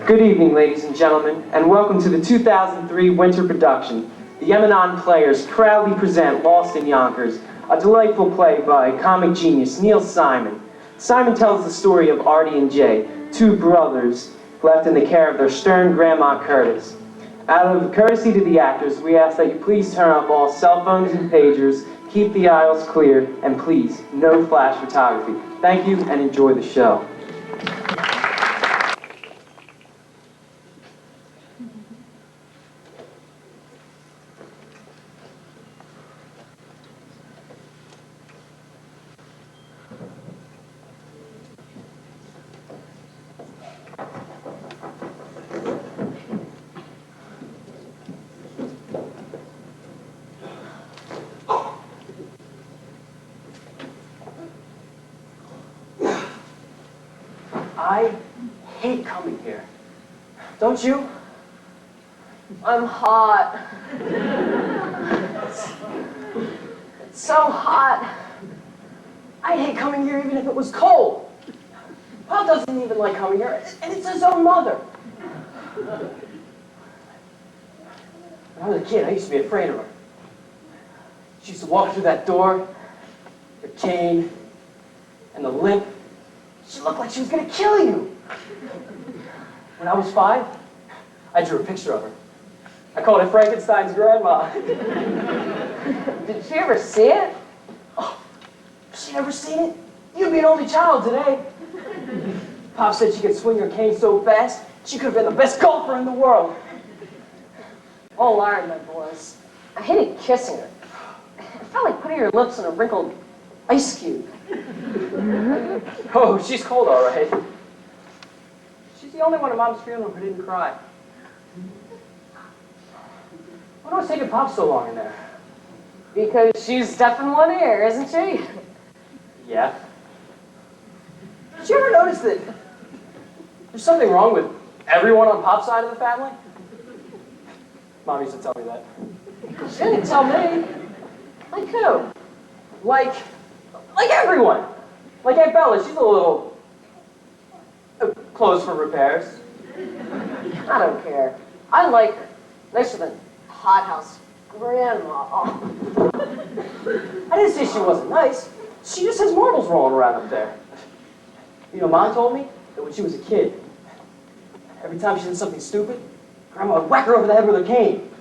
Good evening, ladies and gentlemen, and welcome to the 2003 winter production. The Emanon players proudly present Lost in Yonkers, a delightful play by comic genius Neil Simon. Simon tells the story of Artie and Jay, two brothers left in the care of their stern Grandma Curtis. Out of courtesy to the actors, we ask that you please turn off all cell phones and pagers, keep the aisles clear, and please, no flash photography. Thank you, and enjoy the show. I hate coming here. Don't you? I'm hot. It's so hot. I hate coming here even if it was cold. Pop doesn't even like coming here, and it's his own mother. When I was a kid, I used to be afraid of her. She used to walk through that door, her cane, and the limp. She looked like she was going to kill you. When I was 5, I drew a picture of her. I called it Frankenstein's grandma. Did she ever see it? Oh, she never seen it? You'd be an only child today. Pop said she could swing her cane so fast, she could have been the best golfer in the world. All I remember was I hated kissing her. It felt like putting your lips in a wrinkled ice cube. Oh, she's cold, all right. She's the only one at Mom's funeral who didn't cry. Why was taking Pop so long in there? Because she's deaf in one ear, isn't she? Yeah. Did you ever notice that there's something wrong with everyone on Pop's side of the family? Mom used to tell me that. She didn't tell me. Like who? Like everyone. Like Aunt Bella, she's a little closed for repairs. I don't care. I like her. Nicer than hothouse grandma. Oh. I didn't say she wasn't nice. She just has marbles rolling around up there. You know, Mom told me that when she was a kid, every time she did something stupid, Grandma would whack her over the head with her cane,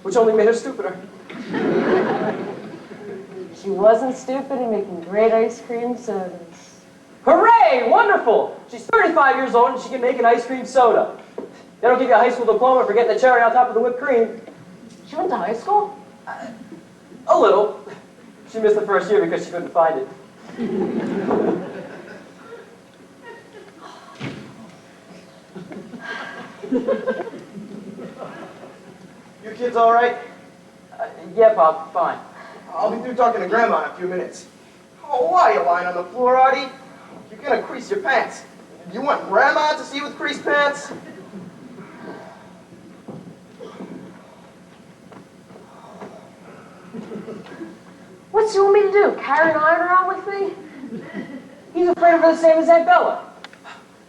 which only made her stupider. She wasn't stupid in making great ice cream sodas. Hooray! Wonderful! She's 35 years old and she can make an ice cream soda. They don't give you a high school diploma for getting the cherry on top of the whipped cream. She went to high school? A little. She missed the first year because she couldn't find it. You kids all right? Yeah, Pop, fine. I'll be through talking to Grandma in a few minutes. Oh, why are you lying on the floor, Artie? You're gonna crease your pants. You want Grandma to see you with creased pants? What's he want me to do? Carry an iron around with me? He's afraid of her the same as Aunt Bella.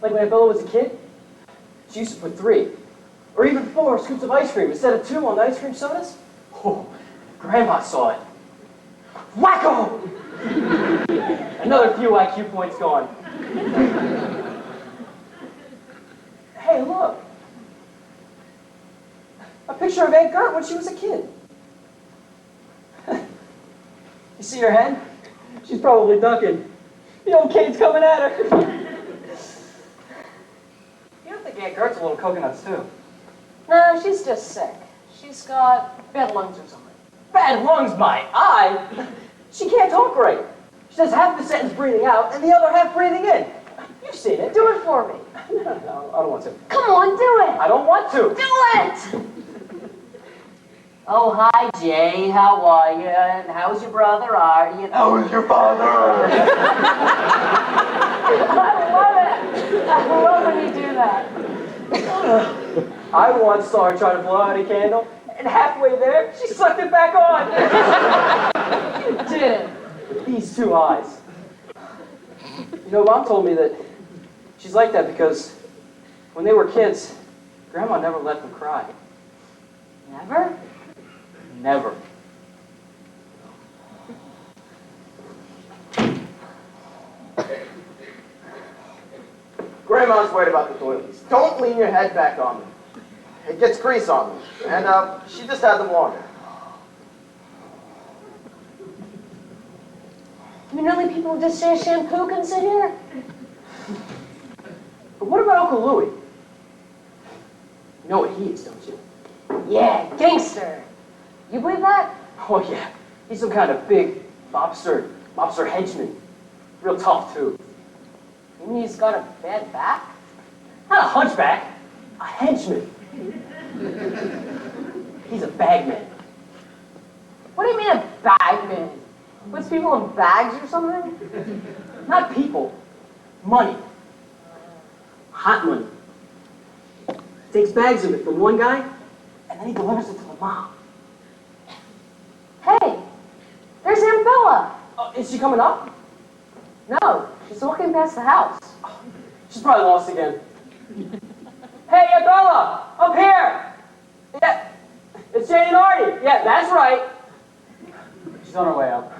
Like when Aunt Bella was a kid, she used to put 3, or even 4 scoops of ice cream instead of 2 on the ice cream sodas. Oh, Grandma saw it. Wacko! Another few IQ points gone. Hey, look. A picture of Aunt Gert when she was a kid. You see her head? She's probably ducking. The old cane's coming at her. You don't think Aunt Gert's a little coconuts, too? No, she's just sick. She's got bad lungs or something. Bad lungs, my eye! She can't talk right. She does half the sentence breathing out and the other half breathing in. You've seen it. Do it for me. No, I don't want to. Come on, do it. I don't want to. Do it! Oh, hi, Jay. How are you? And how's your brother, Artie? And How is your father? I love it. I love when you do that. I once saw her try to blow out a candle, and halfway there, she sucked it back on. You did. With these 2 eyes. You know, Mom told me that she's like that because When they were kids, Grandma never let them cry. Never? Never. Grandma's worried about the doilies. Don't lean your head back on them. It gets grease on them. And she just had them longer. You mean only people who just share shampoo can sit here? But what about Uncle Louie? You know what he is, don't you? Yeah, gangster. You believe that? Oh, yeah. He's some kind of big mobster henchman. Real tough, too. You mean he's got a bad back? Not a hunchback. A henchman. He's a bagman. What do you mean a bagman? Puts people in bags or something? Not people. Money. Hot money. Takes bags of it from one guy, and then he delivers it to the mom. Hey, there's Aunt Bella. Is she coming up? No, she's walking past the house. She's probably lost again. Hey, Aunt Bella! Up here! Yeah, it's Jane and Artie. Yeah, that's right. She's on her way up.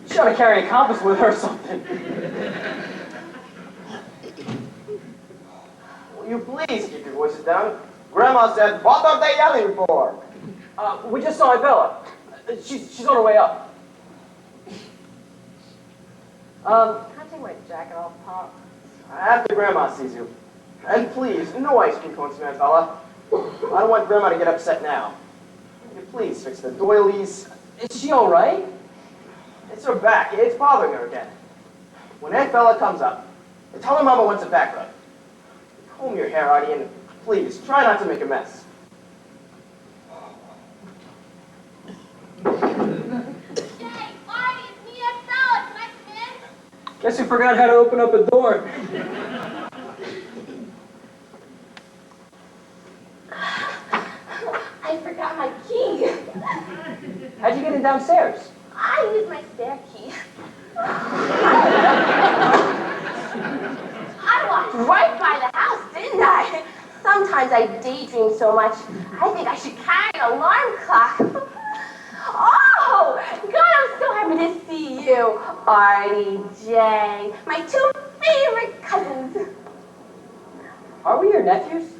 She ought to carry a compass with her or something. Will you please keep your voices down? Grandma said, what are they yelling for? We just saw Aunt Bella. She's on her way up. Can I take my jacket off, Pop? After Grandma sees you. And please, no ice cream cones, man, fella. I don't want Grandma to get upset now. Will you please fix the doilies? Is she all right? It's her back. It's bothering her again. When Aunt Bella comes up, tell her Mama wants a back rub. Comb your hair, Artie, and please, try not to make a mess. Guess you forgot how to open up a door. I forgot my key. How'd you get in downstairs? I used my spare key. I walked right by the house, didn't I? Sometimes I daydream so much, I think I should carry an alarm clock. Oh, God, I'm so happy to see you. Artie, Jay, my two favorite cousins. Are we your nephews?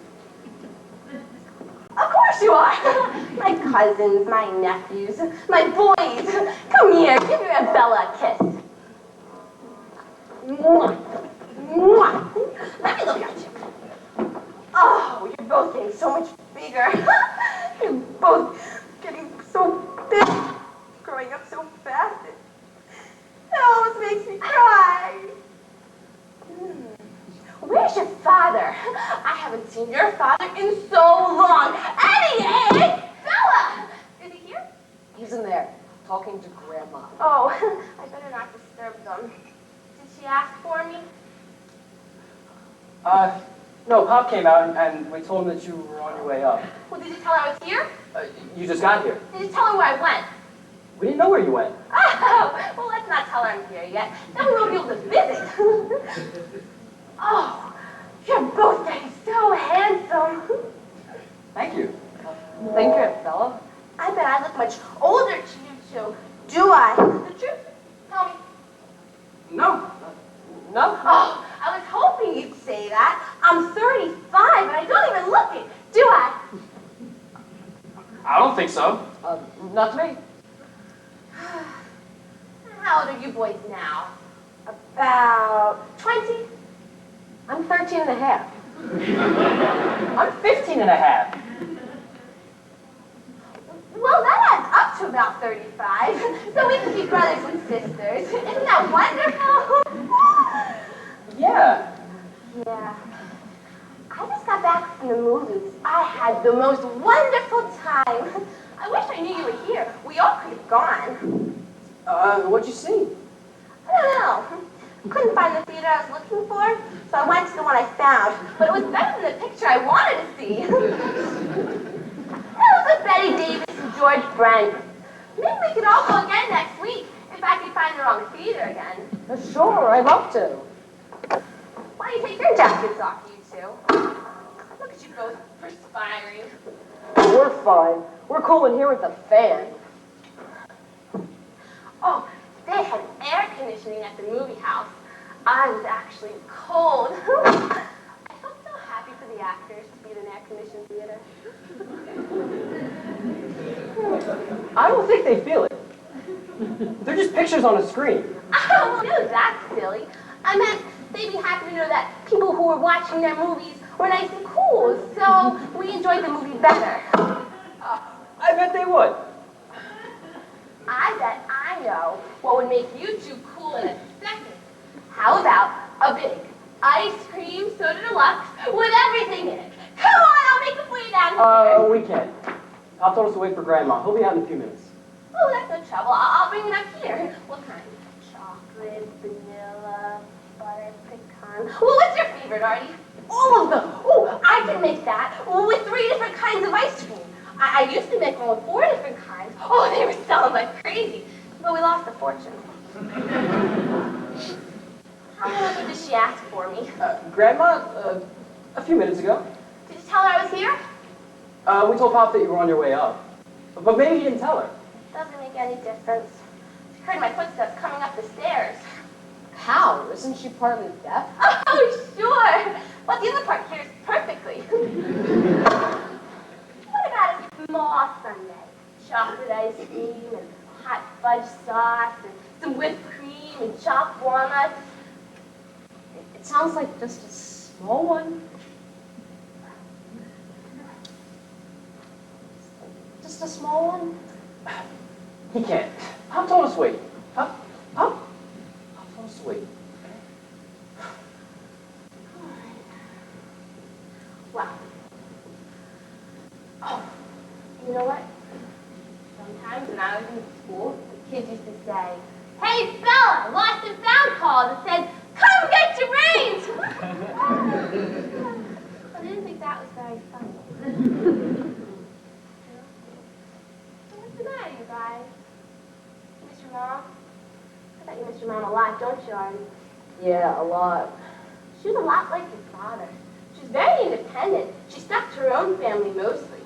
Of course you are. My cousins, my nephews, my boys. Come here, give your Aunt Bella a kiss. Mwah. Mwah. Let me look at you. Oh, you're both getting so much bigger. You're both getting so big. Growing up so fast. It almost makes me cry. Where's your father? I haven't seen your father in so long. Eddie! Bella! Is he here? He's in there, talking to Grandma. Oh, I better not disturb them. Did she ask for me? No, Pop came out and we told him that you were on your way up. Well, did you tell her I was here? You just got here. Did you tell her where I went? We didn't know where you went. Oh, well, let's not tell her I'm here yet. Then we won't be able to visit. Oh, you're both getting so handsome. Thank you. Thank you, Aunt Bella. I bet I look much older to you two. Do I? The truth? Tell me. No. No? Oh, I was hoping you'd say that. I'm 35 and I don't even look it. Do I? I don't think so. Not to me. How old are you boys now? About 20? I'm 13 and a half. I'm 15 and a half. Well, that adds up to about 35. So we can be brothers and sisters. Isn't that wonderful? Yeah. Yeah. I just got back from the movies. I had the most wonderful time. I wish I knew you were here. We all could have gone. What'd you see? I don't know. Couldn't find the theater I was looking for, so I went to the one I found. But it was better than the picture I wanted to see. It was with Betty Davis and George Brent. Maybe we could all go again next week if I could find the wrong theater again. Sure, I'd love to. Why don't you take your jackets off, you two? too. Look at you both perspiring. We're fine. We're cool in here with the fan. Oh, they had air conditioning at the movie house. I was actually cold. I felt so happy for the actors to be in an air-conditioned theater. I don't think they feel it. They're just pictures on a screen. Oh, no, that's silly. I meant they'd be happy to know that people who were watching their movies were nice and cool, so we enjoyed the movie better. I bet they would. I bet I know what would make you two cool in a second. How about a big ice cream soda deluxe with everything in it? Come on, I'll make it for you downstairs. We can't. Pop told us to wait for Grandma. He'll be out in a few minutes. Oh, that's no trouble. I'll bring it up here. What kind? Chocolate, vanilla, butter, pecan. Well, what's your favorite, Artie? All of them. Oh, I can make that with 3 different kinds of ice cream. I used to make one with 4 different kinds. Oh, they were selling like crazy. But we lost a fortune. How long ago did she ask for me? Grandma, a few minutes ago. Did you tell her I was here? We told Pop that you were on your way up. But maybe you didn't tell her. Doesn't make any difference. She heard my footsteps coming up the stairs. How? Isn't she partly deaf? Oh, sure. But the other part hears perfectly. What about a small sundae? Chocolate ice cream and hot fudge sauce and some whipped cream and chopped walnuts. It sounds like just a small one. Just a small one? He can't. Pop told us to wait. Pop told us to wait. Wow. Oh, you know what? Sometimes when I was in school, the kids used to say, "Hey, fella, lost and found call that said, come get your brains!" I didn't think that was very funny. What's the matter, you guys? You miss your mom? I bet you miss your mom a lot, don't you, Artie? Yeah, a lot. She was a lot like your father. She was very independent. She stuck to her own family mostly.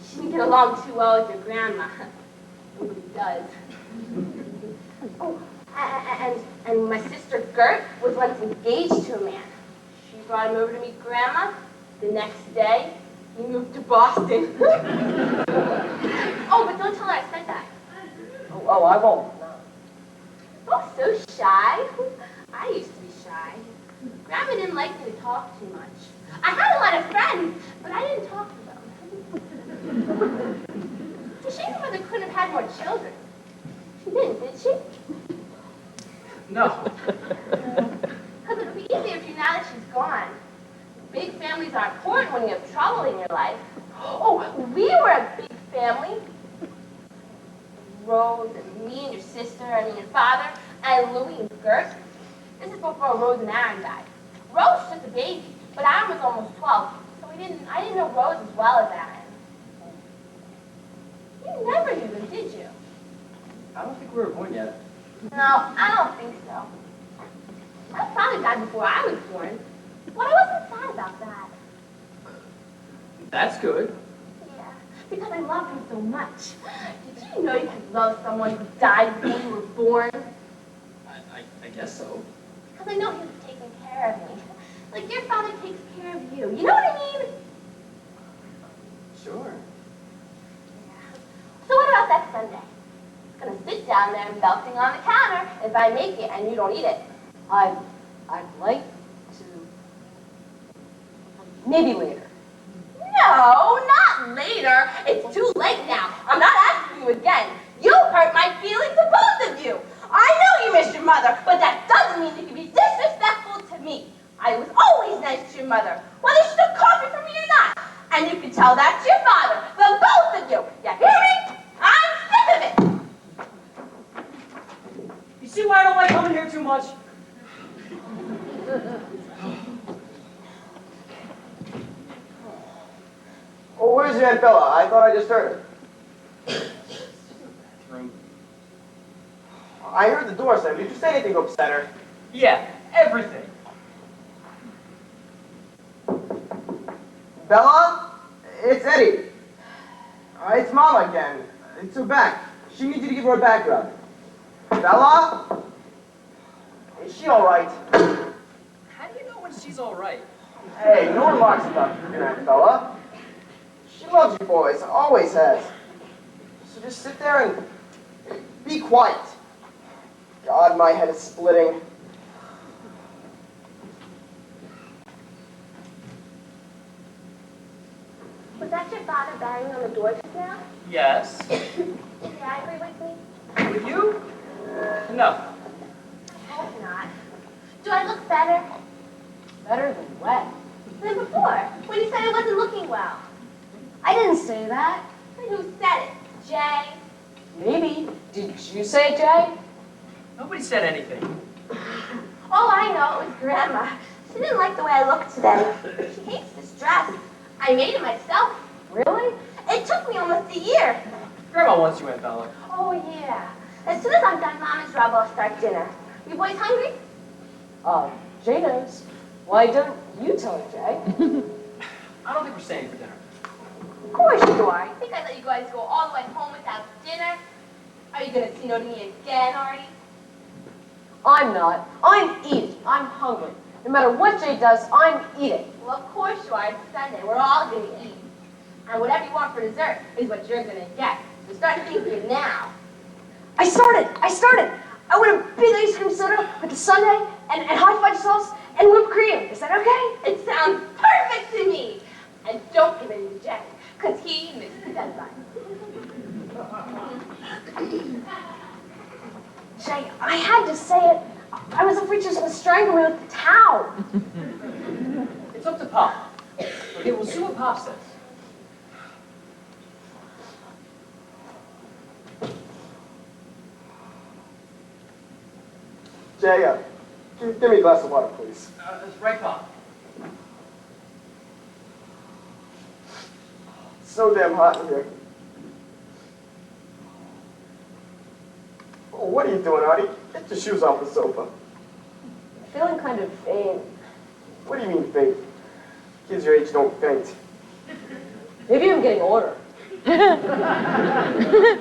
She didn't get along too well with your grandma. Nobody does. Oh, and my sister Gert was once engaged to a man. She brought him over to meet Grandma. The next day, he moved to Boston. Oh, but don't tell her I said that. Oh, I won't. No. Oh, so shy. I used to be shy. Grandma didn't like me to talk too much. I had a lot of friends, but I didn't talk to them. It's a shame your mother couldn't have had more children. She didn't, did she? No. Because it'll be easier for you now that she's gone. Big families are important when you have trouble in your life. Oh, we were a big family. Rose and me and your sister, your father, and Louie and Gert. This is before Rose and Aaron died. Rose was just a baby, but Aaron was almost 12, so I didn't know Rose as well as Aaron. You never knew them, did you? I don't think we were born yet. No, I don't think so. My father died before I was born, but I wasn't sad about that. That's good. Yeah, because I love him so much. Did you know you could love someone who died before you were born? I guess so. Because I know he was taking care of me. Like your father takes care of you. You know what I mean? Sure. Yeah. So what about that sundae? It's gonna sit down there melting on the counter if I make it and you don't eat it. I'd like to. Maybe later. No, not later. It's too late now. I'm not asking you again. You hurt my feelings to both of you. I know you miss your mother, but that doesn't mean you can be disrespectful to me. I was always nice to your mother, whether she took coffee from me or not. And you can tell that to your father, the both of you. You hear me? I'm sick of it. You see why I don't like coming here too much? Oh, where's your Aunt Bella? I thought I just heard her. Room. I heard the door slam. Did you say anything to upset her? Yeah, everything. Bella? It's Eddie. It's Mama again. It's her back. She needs you to give her a back rub. Bella? Is she all right? How do you know when she's all right? Hey, no remarks about your Aunt Bella. She loves you boys, always has. So just sit there and be quiet. God, my head is splitting. Was that your father banging on the door just now? Yes. Is he angry with me? With you? No. I hope not. Do I look better Better than what? than before, when you said I wasn't looking well? I didn't say that. Then who said it? Jay? Maybe. Did you say it, Jay? Nobody said anything. Oh, I know, it was Grandma. She didn't like the way I looked today. She hates this dress. I made it myself. Really? It took me almost a year. Grandma wants you, Aunt Bella. Oh, yeah. As soon as I'm done Mama's rub, I'll start dinner. You boys hungry? Jay knows. Why don't you tell her, Jay? I don't think we're staying for dinner. Of course you are. I think I let you guys go all the way home without dinner. Are you going to say no to me again, Artie? I'm not. I'm eating. I'm hungry. No matter what Jay does, I'm eating. Well, of course you are. It's Sunday. We're all going to eat. And whatever you want for dessert is what you're going to get. So start thinking now. I started. I want a big ice cream soda with the sundae and hot fudge sauce and whipped cream. Is that okay? It sounds perfect to me. And don't give in to Jay, because he missed the deadline. Jay, I had to say it. I was afraid she was going to strangle me with the towel. It's up to Pop. Okay, we'll see what Pop says. Jay, give me a glass of water, please. That's right, Pop. It's so damn hot in here. Oh, what are you doing, Artie? Get your shoes off the sofa. Feeling kind of faint. What do you mean faint? Kids your age don't faint. Maybe I'm getting older. Here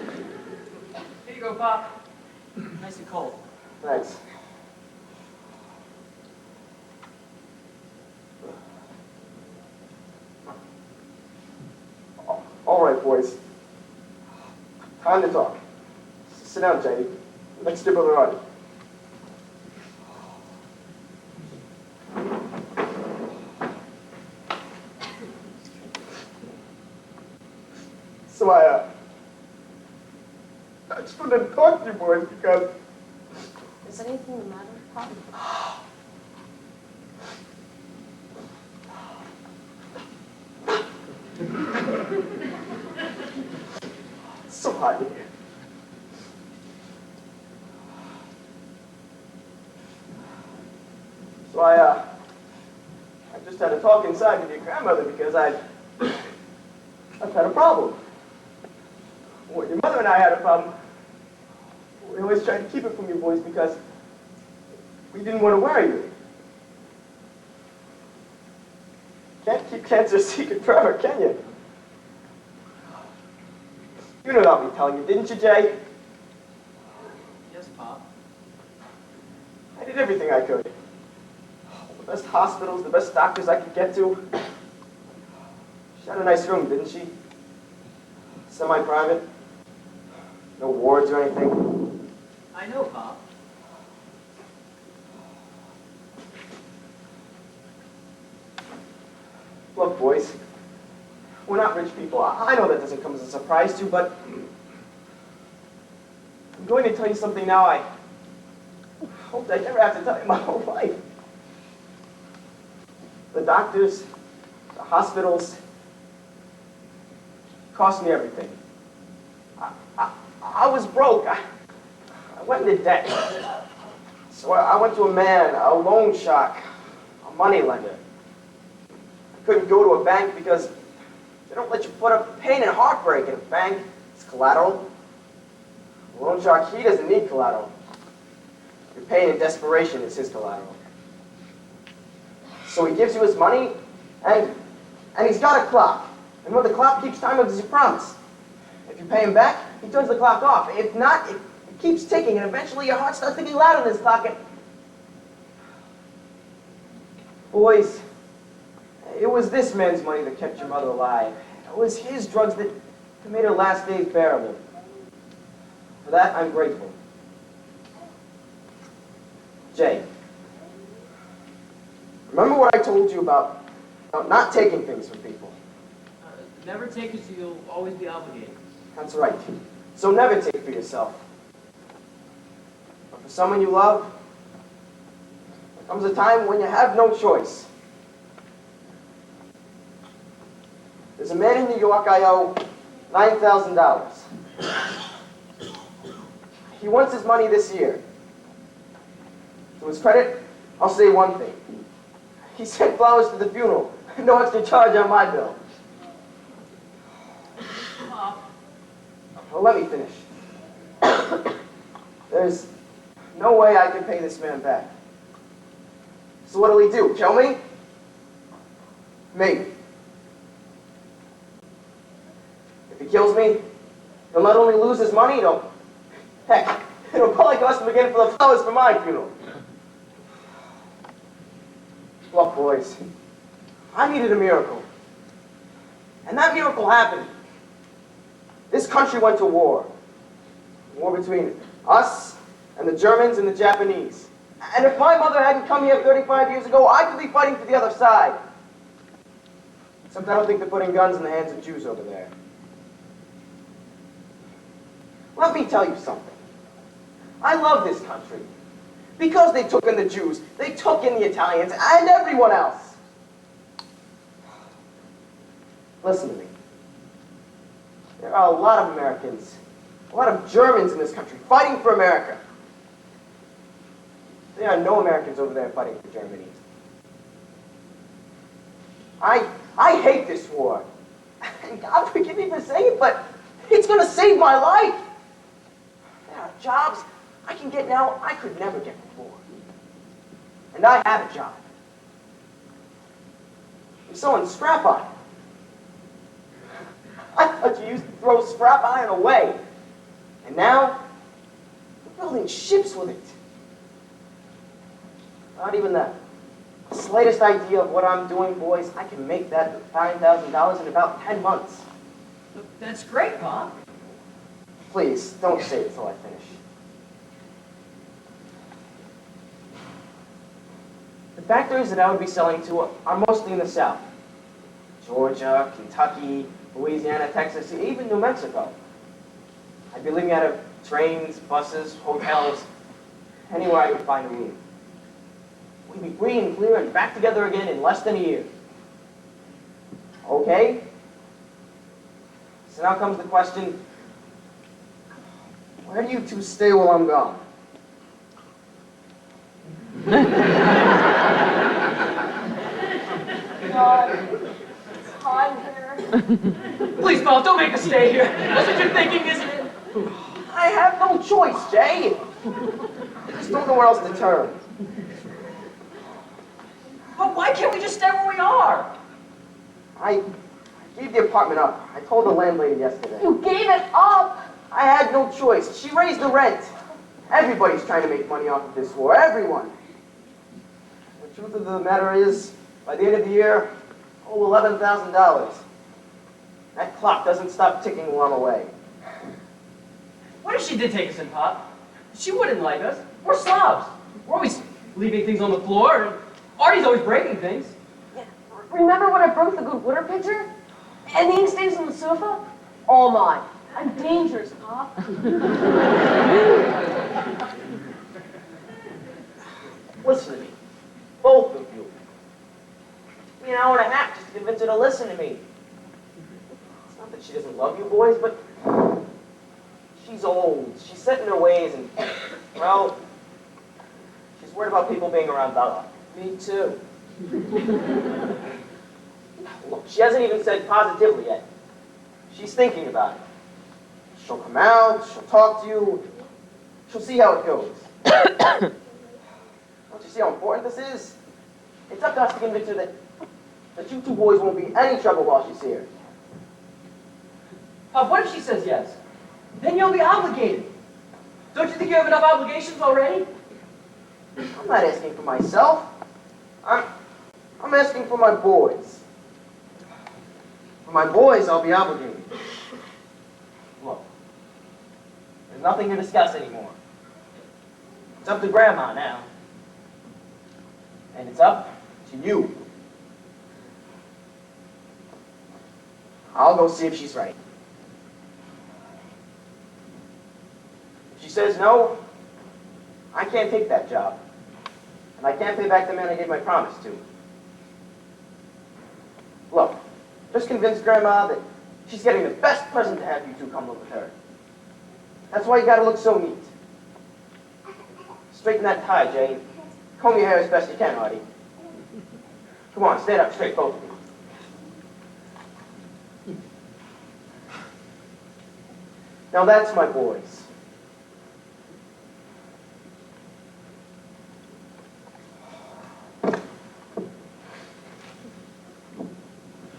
you go, Pop. Nice and cold. Thanks. All right, boys. Time to talk. Sit down, Jay. Next to your brother Artie. So I just wanted to talk to you boys because Is anything the matter, Pop? it's so hot in here. So I just had to talk inside with your grandmother because I've had a problem. When your mother and I had a problem, we always tried to keep it from you boys because we didn't want to worry you. Can't keep cancer a secret forever, can you? You know about me telling you, didn't you, Jay? Yes, Pop. I did everything I could. The best hospitals, the best doctors I could get to. She had a nice room, didn't she? Semi-private. No wards or anything. I know, Pop. Look, boys, we're not rich people. I know that doesn't come as a surprise to you, but I'm going to tell you something now I hoped I'd never have to tell you my whole life. The doctors, the hospitals, cost me everything. I was broke. I went into debt. So I went to a man, a loan shark, a money lender. I couldn't go to a bank because they don't let you put up pain and heartbreak in a bank. It's collateral. A loan shark, he doesn't need collateral. Your pain and desperation is his collateral. So he gives you his money, and And he's got a clock. And when the clock keeps time, it is your promise. If you pay him back, he turns the clock off. If not, it keeps ticking, and eventually your heart starts ticking loud on this clock. And... Boys, it was this man's money that kept your mother alive. It was his drugs that made her last days bearable. For that, I'm grateful. Jay, remember what I told you about not taking things from people? Never take as you'll always be obligated. That's right. So never take for yourself. But for someone you love, there comes a time when you have no choice. There's a man in New York I owe $9,000. He wants his money this year. To his credit, I'll say one thing. He sent flowers to the funeral. No extra charge on my bill. Well, let me finish. There's no way I can pay this man back. So what'll he do? Kill me? Maybe. If he kills me, he'll not only lose his money, it'll probably cost him again for the flowers for my funeral. Look, boys, I needed a miracle. And that miracle happened. This country went to war. War between us and the Germans and the Japanese. And if my mother hadn't come here 35 years ago, I could be fighting for the other side. Except I don't think they're putting guns in the hands of Jews over there. Let me tell you something. I love this country. Because they took in the Jews, they took in the Italians, and everyone else. Listen to me. There are a lot of Americans, a lot of Germans in this country fighting for America. There are no Americans over there fighting for Germany. I hate this war. And God forgive me for saying it, but it's going to save my life. There are jobs I can get now I could never get before. And I have a job. I'm selling scrap iron. I thought you used to throw scrap iron away. And now, we're building ships with it. Not even the slightest idea of what I'm doing, boys. I can make that $9,000 in about 10 months. That's great, Pop. Please, don't say it until I finish. The factories that I would be selling to are mostly in the South. Georgia, Kentucky, Louisiana, Texas, even New Mexico. I'd be living out of trains, buses, hotels, anywhere I could find a room. We'd be free and clear and back together again in less than a year. Okay? So now comes the question, where do you two stay while I'm gone? God, it's hot here. Please, Pop, don't make us stay here. That's what you're thinking, isn't it? I have no choice, Jay. I just don't know where else to turn. But why can't we just stay where we are? I gave the apartment up. I told the landlady yesterday. You gave it up. I had no choice. She raised the rent. Everybody's trying to make money off of this war. Everyone. The truth of the matter is, by the end of the year, I owe $11,000. That clock doesn't stop ticking while I'm away. What if she did take us in, Pop? She wouldn't like us. We're slobs. We're always leaving things on the floor, and Artie's always breaking things. Yeah. Remember when I broke the good water pitcher? And the ink stains on the sofa? All mine. I'm dangerous, Pop. Listen to me. Both of you. It took me an hour and a half just to convince her to listen to me. It's not that she doesn't love you boys, but she's old. She's set in her ways, and, well, she's worried about people being around Bella. Me too. Look, she hasn't even said positively yet. She's thinking about it. She'll come out, she'll talk to you, she'll see how it goes. Don't you see how important this is? It's up to us to convince her that that you two boys won't be in any trouble while she's here. Pop, what if she says yes? Then you'll be obligated. Don't you think you have enough obligations already? I'm not asking for myself. I'm asking for my boys. For my boys, I'll be obligated. Look, there's nothing to discuss anymore. It's up to Grandma now. And it's up to you. I'll go see if she's right. If she says no, I can't take that job. And I can't pay back the man I gave my promise to. Look, just convince Grandma that she's getting the best present to have you two come live with her. That's why you gotta look so neat. Straighten that tie, Jane. Comb your hair as best you can, Artie. Come on, stand up straight, both of you. Now that's my boys.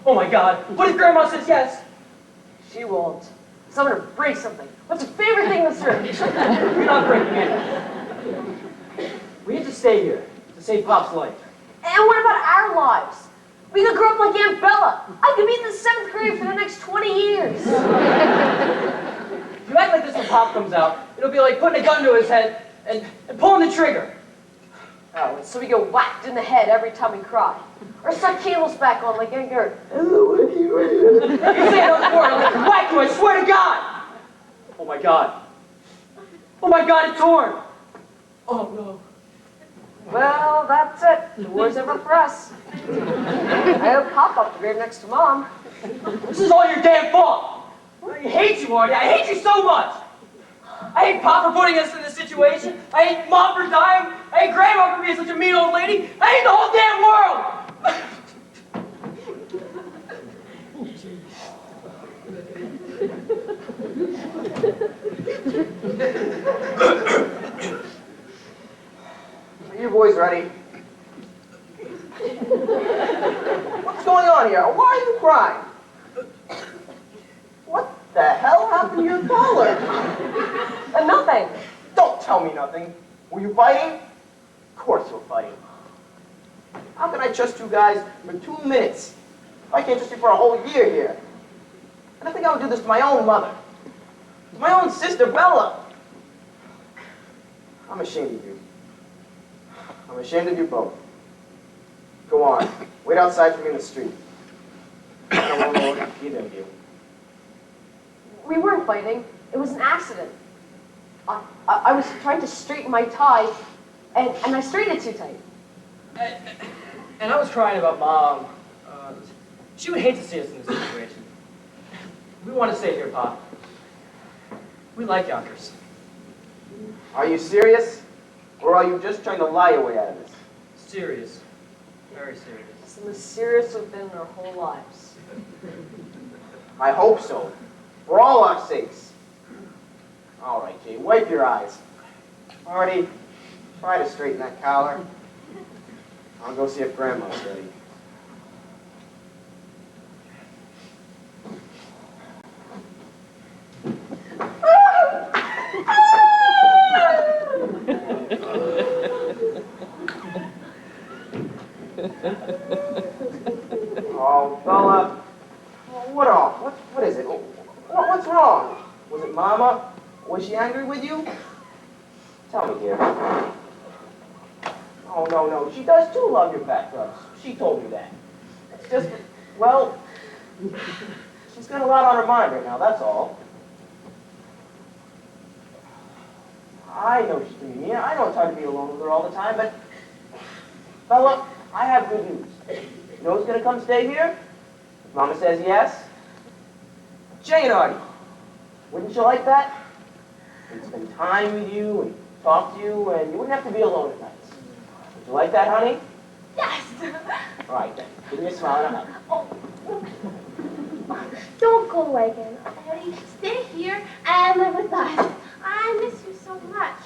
Oh my God, what if Grandma says yes? She won't. So I'm gonna break something. What's your favorite thing in this room? You're not breaking anything. We have to stay here to save Pop's life. And what about our lives? We could grow up like Aunt Bella. I could be in the 7th grade for the next 20 years. If you act like this when Pop comes out, it'll be like putting a gun to his head and pulling the trigger. Oh, so we get whacked in the head every time we cry. Or suck cables back on like Yonkers. You say another word, I'll whack you, I swear to God! Oh my God. Oh my God, it's torn! Oh no. Well, that's it. The war's over for us. I hope Pop up the grave next to Mom. This is all your damn fault! I hate you, Marty. I hate you so much! I hate Pop for putting us in this situation. I hate Mom for dying. I hate Grandma for being such a mean old lady. I hate the whole damn world! Are you boys ready? What's going on here? Why are you crying? What the hell happened to your collar? Nothing. Don't tell me nothing. Were you fighting? Of course you're fighting. How can I trust you guys for 2 minutes? I can't trust you for a whole year here. And I think I would do this to my own mother. To my own sister, Bella. I'm ashamed of you. I'm ashamed of you both. Go on. Wait outside for me in the street. I don't want to look at either of you. We weren't fighting. It was an accident. I was trying to straighten my tie, and I straightened it too tight. And I was crying about Mom. She would hate to see us in this situation. We want to stay here, Pop. We like Yonkers. Are you serious? Or are you just trying to lie your way out of this? Serious. Very serious. It's the most serious we've been in our whole lives. I hope so. For all our sakes. All right, Jay, wipe your eyes. Artie, try to straighten that collar. I'll go see if Grandma's ready. Oh, Bella. What is it? What's wrong? Was it Mama? Was she angry with you? Tell me, dear. Oh, no. She does too love your back rubs. She told me that. It's just, well, she's got a lot on her mind right now, that's all. I know she can be mean. I know it's hard to be alone with her all the time, but, Bella, I have good news. You know who's going to come stay here? If Mama says yes. Jay and Artie. Wouldn't you like that? We'd spend time with you and talk to you, and you wouldn't have to be alone at nights. Would you like that, honey? Yes. All right, then. Give me a smile and a hug. Oh. Don't go away again. Eddie, stay here and live with us. I miss you so much.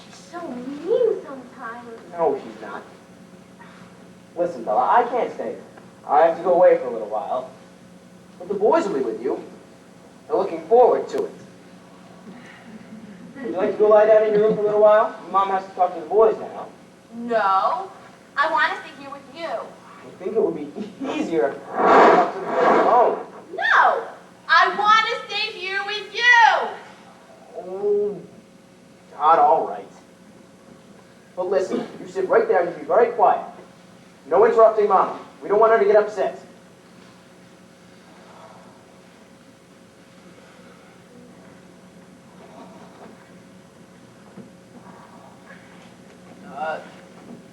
She's so mean sometimes. No, she's not. Listen, Bella, I can't stay. I have to go away for a little while. But the boys will be with you. They're looking forward to it. Would you like to go lie down in your room for a little while? Mom has to talk to the boys now. No, I want to stay here with you. I think it would be easier to talk to the boys alone. No, I want to stay here with you. Oh, God, all right. But listen, you sit right there and be very quiet. No interrupting Mama. We don't want her to get upset.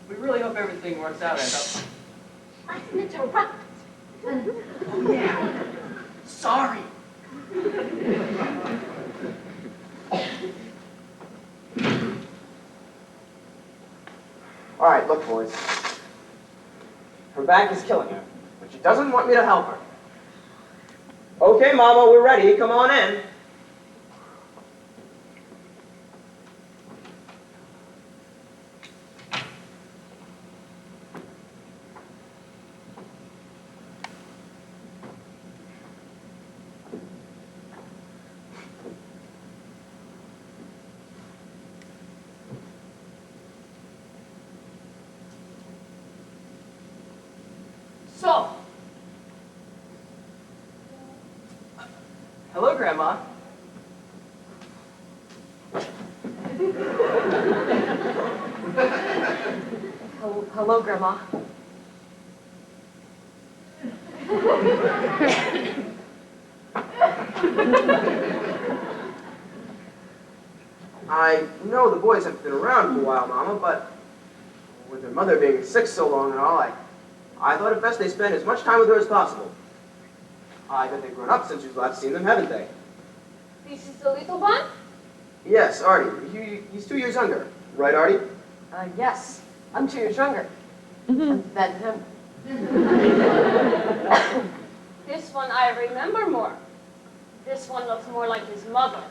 We really hope everything works out, Ed. I didn't interrupt. Oh, yeah. Sorry. All right, look, boys. Her back is killing her, but she doesn't want me to help her. Okay, Mama, we're ready. Come on in. So. Hello, Grandma. Hello, Grandma. I know the boys have been around for a while, Mama, but with their mother being sick so long and all, I thought it best they spend as much time with her as possible. I bet they've grown up since you've last seen them, haven't they? This is the little one? Yes, Artie. He's 2 years younger. Right, Artie? Yes. I'm 2 years younger than him. This one I remember more. This one looks more like his mother.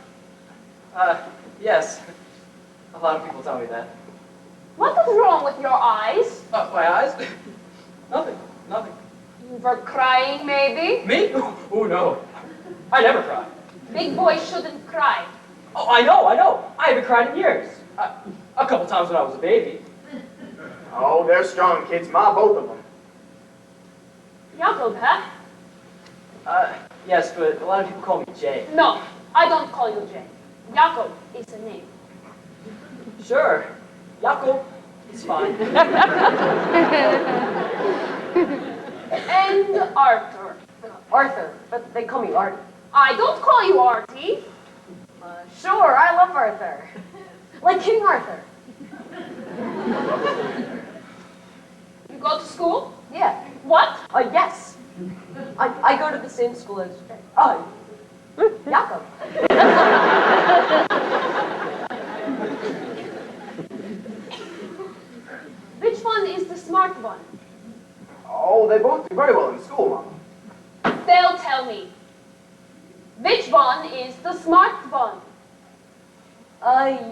Yes. A lot of people tell me that. What is wrong with your eyes? My eyes? Nothing. Nothing. You were crying, maybe? Me? Oh, no. I never cry. Big boys shouldn't cry. Oh, I know. I haven't cried in years. A couple times when I was a baby. Oh, they're strong kids, Ma, both of them. Jakob, huh? Yes, but a lot of people call me Jay. No, I don't call you Jay. Jakob is a name. Sure. Jakob is fine. And Arthur. Arthur, but they call me Artie. I don't call you Artie. Sure, I love Arthur. Like King Arthur. You go to school? Yeah. What? Yes. I go to the same school as Jakob. Which one is the smart one? Oh, they both do very well in school, Mama. They'll tell me. Which one is the smart one?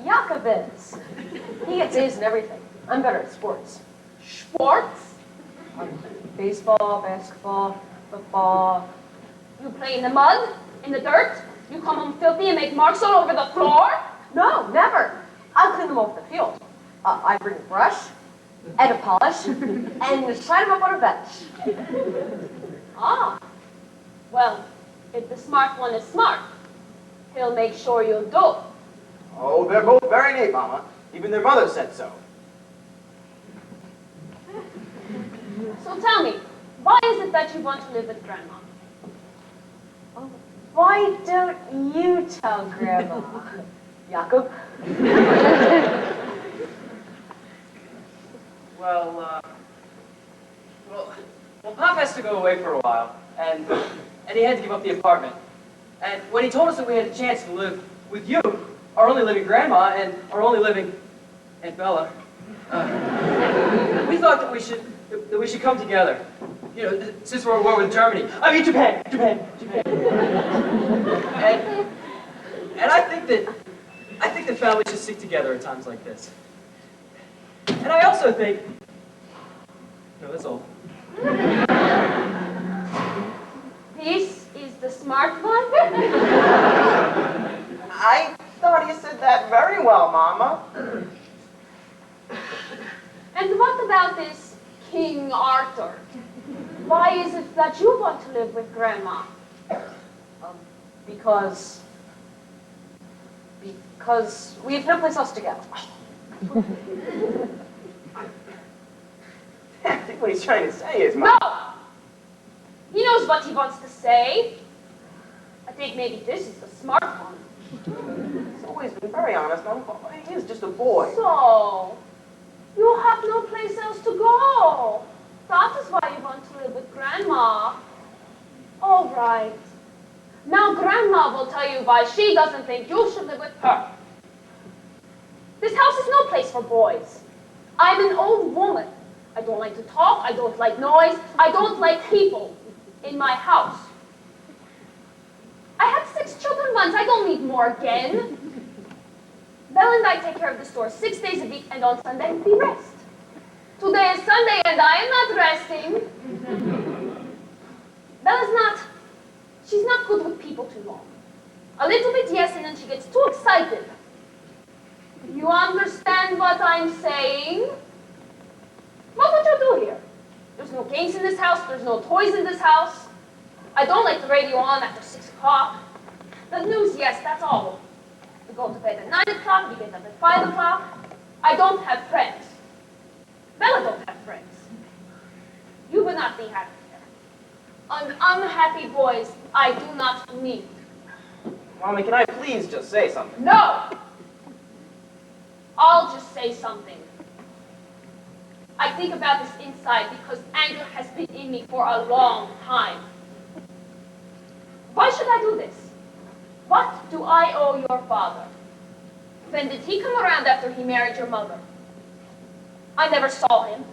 Jakob is. He gets A's in everything. I'm better at sports. Sports? Baseball, basketball, football. You play in the mud, in the dirt, you come home filthy and make marks all over the floor? No, never. I'll clean them off the field. I bring a brush and a polish and shine them up on a bench. Ah. Well, if the smart one is smart, he'll make sure you do. Oh, they're both very neat, Mama. Even their mother said so. So tell me, why is it that you want to live with Grandma? Why don't you tell Grandma, Jakob? Well, Pop has to go away for a while, and he had to give up the apartment. And when he told us that we had a chance to live with you, our only living grandma and our only living Aunt Bella, we thought that we should come together. You know, since we're at war with Germany. I mean, Japan. And I think that families should stick together at times like this. And I also think, no, that's all. This is the smart one? I thought you said that very well, Mama. And what about this King Arthur? Why is it that you want to live with Grandma? Because we have no place else to go. I think what he's trying to say is, Mama. No! He knows what he wants to say. I think maybe this is the smart one. He's always been very honest, Mama. He is just a boy. So, you have no place else to go. That is why you want to live with Grandma. All right. Now Grandma will tell you why she doesn't think you should live with her. This house is no place for boys. I'm an old woman. I don't like to talk. I don't like noise. I don't like people in my house. I had 6 children once. I don't need more again. Belle and I take care of the store 6 days a week, and on Sunday we rest. Today is Sunday, and I am not resting. She's not good with people too long. A little bit, yes, and then she gets too excited. You understand what I'm saying? What would you do here? There's no games in this house. There's no toys in this house. I don't like the radio on after 6 o'clock. The news, yes, that's all. We go to bed at 9 o'clock. We get up at 5 o'clock. I don't have friends. Bella don't have friends. You will not be happy here. Unhappy boys I do not need. Mommy, can I please just say something? No! I'll just say something. I think about this inside because anger has been in me for a long time. Why should I do this? What do I owe your father? When did he come around after he married your mother? I never saw him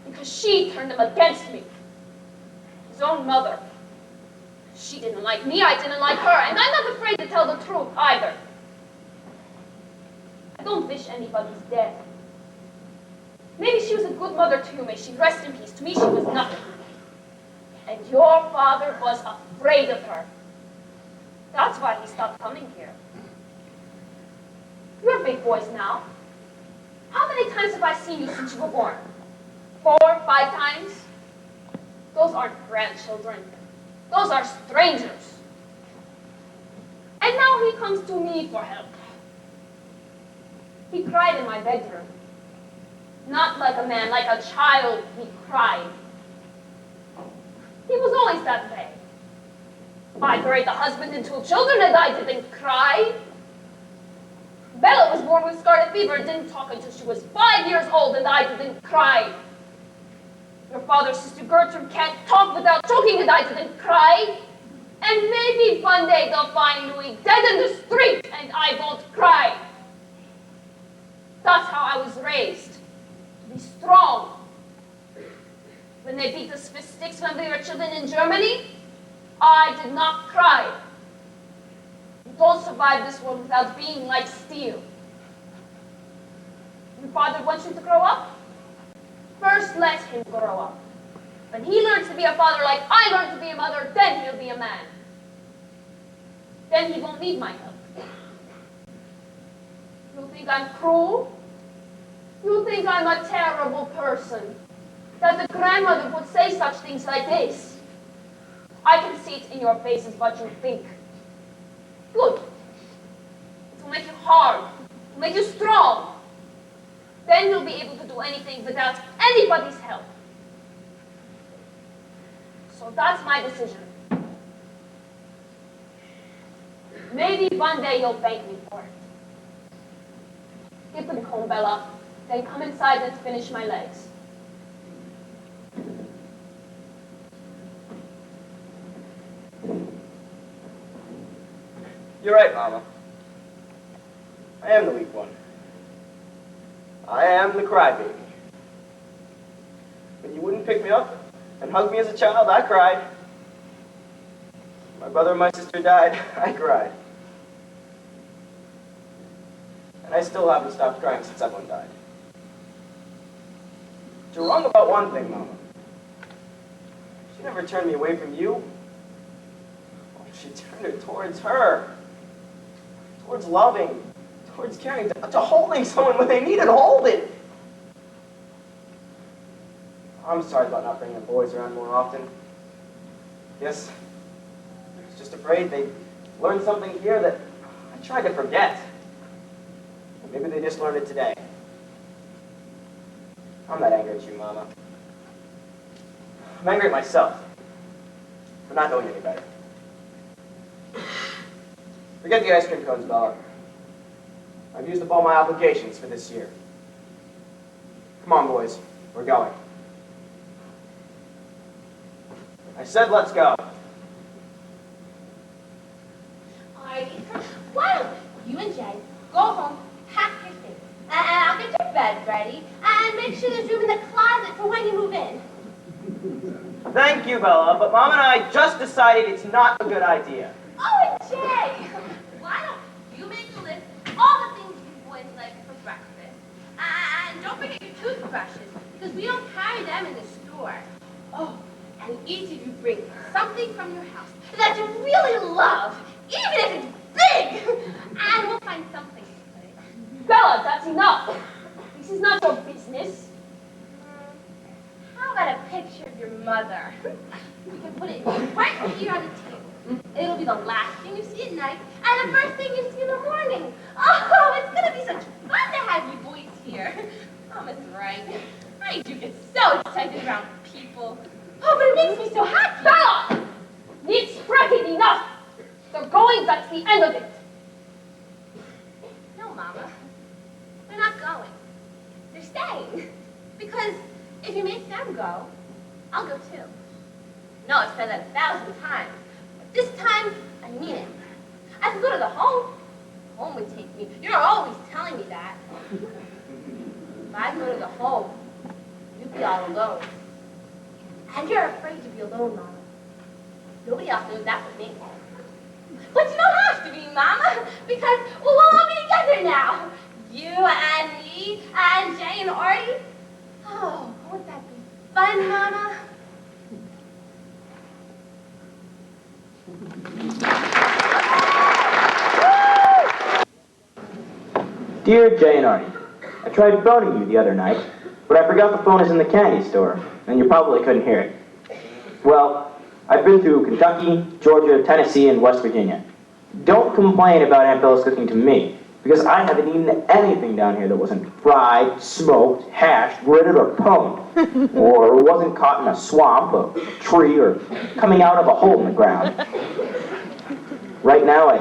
because she turned him against me. His own mother. She didn't like me, I didn't like her, and I'm not afraid to tell the truth either. I don't wish anybody's dead. Maybe she was a good mother to you, may she rest in peace. To me, she was nothing. And your father was afraid of her. That's why he stopped coming here. You're big boys now. How many times have I seen you since you were born? 4, 5 times? Those aren't grandchildren. Those are strangers. And now he comes to me for help. He cried in my bedroom. Not like a man, like a child, he cried. He was always that way. I buried a husband and 2 children and I didn't cry. Bella was born with scarlet fever and didn't talk until she was 5 years old and I didn't cry. Your father's sister Gertrude can't talk without choking and I didn't cry. And maybe one day they'll find Louis dead in the street and I won't cry. That's how I was raised. To be strong. When they beat us with sticks when we were children in Germany, I did not cry. You don't survive this world without being like steel. Your father wants you to grow up? First, let him grow up. When he learns to be a father like I learned to be a mother, then he'll be a man. Then he won't need my help. You think I'm cruel? You think I'm a terrible person? That the grandmother would say such things like this? I can see it in your faces what you think. Good. It will make you hard. It will make you strong. Then you'll be able to do anything without anybody's help. So that's my decision. Maybe one day you'll thank me for it. Get them home, Bella. Then come inside and finish my legs. You're right, Mama. I am the weak one. I am the crybaby. When you wouldn't pick me up and hug me as a child, I cried. My brother and my sister died, I cried. And I still haven't stopped crying since someone died. You're wrong about one thing, Mama. She never turned me away from you should turn it towards her, towards loving, towards caring, to holding someone when they need it holding. I'm sorry about not bringing the boys around more often. Yes, I was just afraid they'd learn something here that I tried to forget. Maybe they just learned it today. I'm not angry at you, Mama. I'm angry at myself for not knowing any better. Forget the ice cream cones, Bella. I've used up all my obligations for this year. Come on, boys. We're going. I said let's go. Alrighty. Why don't you and Jay go home, pack your things, and I'll get your bed ready, and make sure there's room in the closet for when you move in. Thank you, Bella, but Mom and I just decided it's not a good idea. Oh, and Jay, why don't you make a list of all the things you boys like for breakfast, and don't forget your toothbrushes, because we don't carry them in the store. Oh, and each of you bring something from your house that you really love, even if it's big, and we'll find something to put it. Bella, that's enough. This is not your business. How about a picture of your mother? We can put it right here on the table. It'll be the last thing you see at night, and the first thing you see in the morning. Oh, it's gonna be such fun to have you boys here. Mama's right. I do get so excited around people. Oh, but it makes me so happy. Bella! It's freaking enough. They're going, that's the end of it. No, Mama. They're not going. They're staying. Because if you make them go, I'll go too. No, I've said that 1,000 times. But this time, I mean it. I could go to the home. Home would take me. You're always telling me that. If I go to the home, you'd be all alone. And you're afraid to be alone, Mama. Nobody else knows that but me. But you don't have to be, Mama, because we'll all be together now. You and me and Jay and Artie. Oh, won't that be fun, Mama? Dear Jay and Artie, I tried phoning you the other night, but I forgot the phone is in the candy store, and you probably couldn't hear it. Well, I've been through Kentucky, Georgia, Tennessee, and West Virginia. Don't complain about Aunt Bella's cooking to me, because I haven't eaten anything down here that wasn't fried, smoked, hashed, gridded, or pwned, or wasn't caught in a swamp, a tree, or coming out of a hole in the ground. Right now, I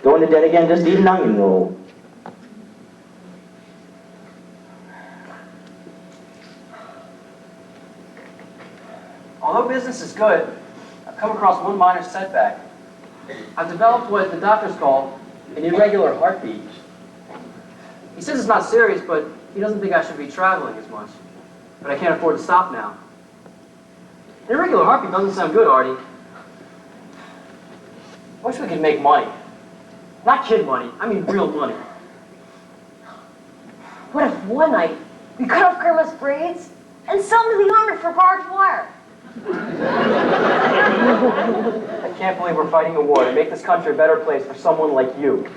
go into debt again just eat an onion roll. Although business is good, I've come across one minor setback. I've developed what the doctors call an irregular heartbeat. He says it's not serious, but he doesn't think I should be traveling as much. But I can't afford to stop now. An irregular heartbeat doesn't sound good, Artie. I wish we could make money. Not kid money, I mean real money. What if one night we cut off Grandma's braids and sell them to the army for barbed wire? I can't believe we're fighting a war to make this country a better place for someone like you.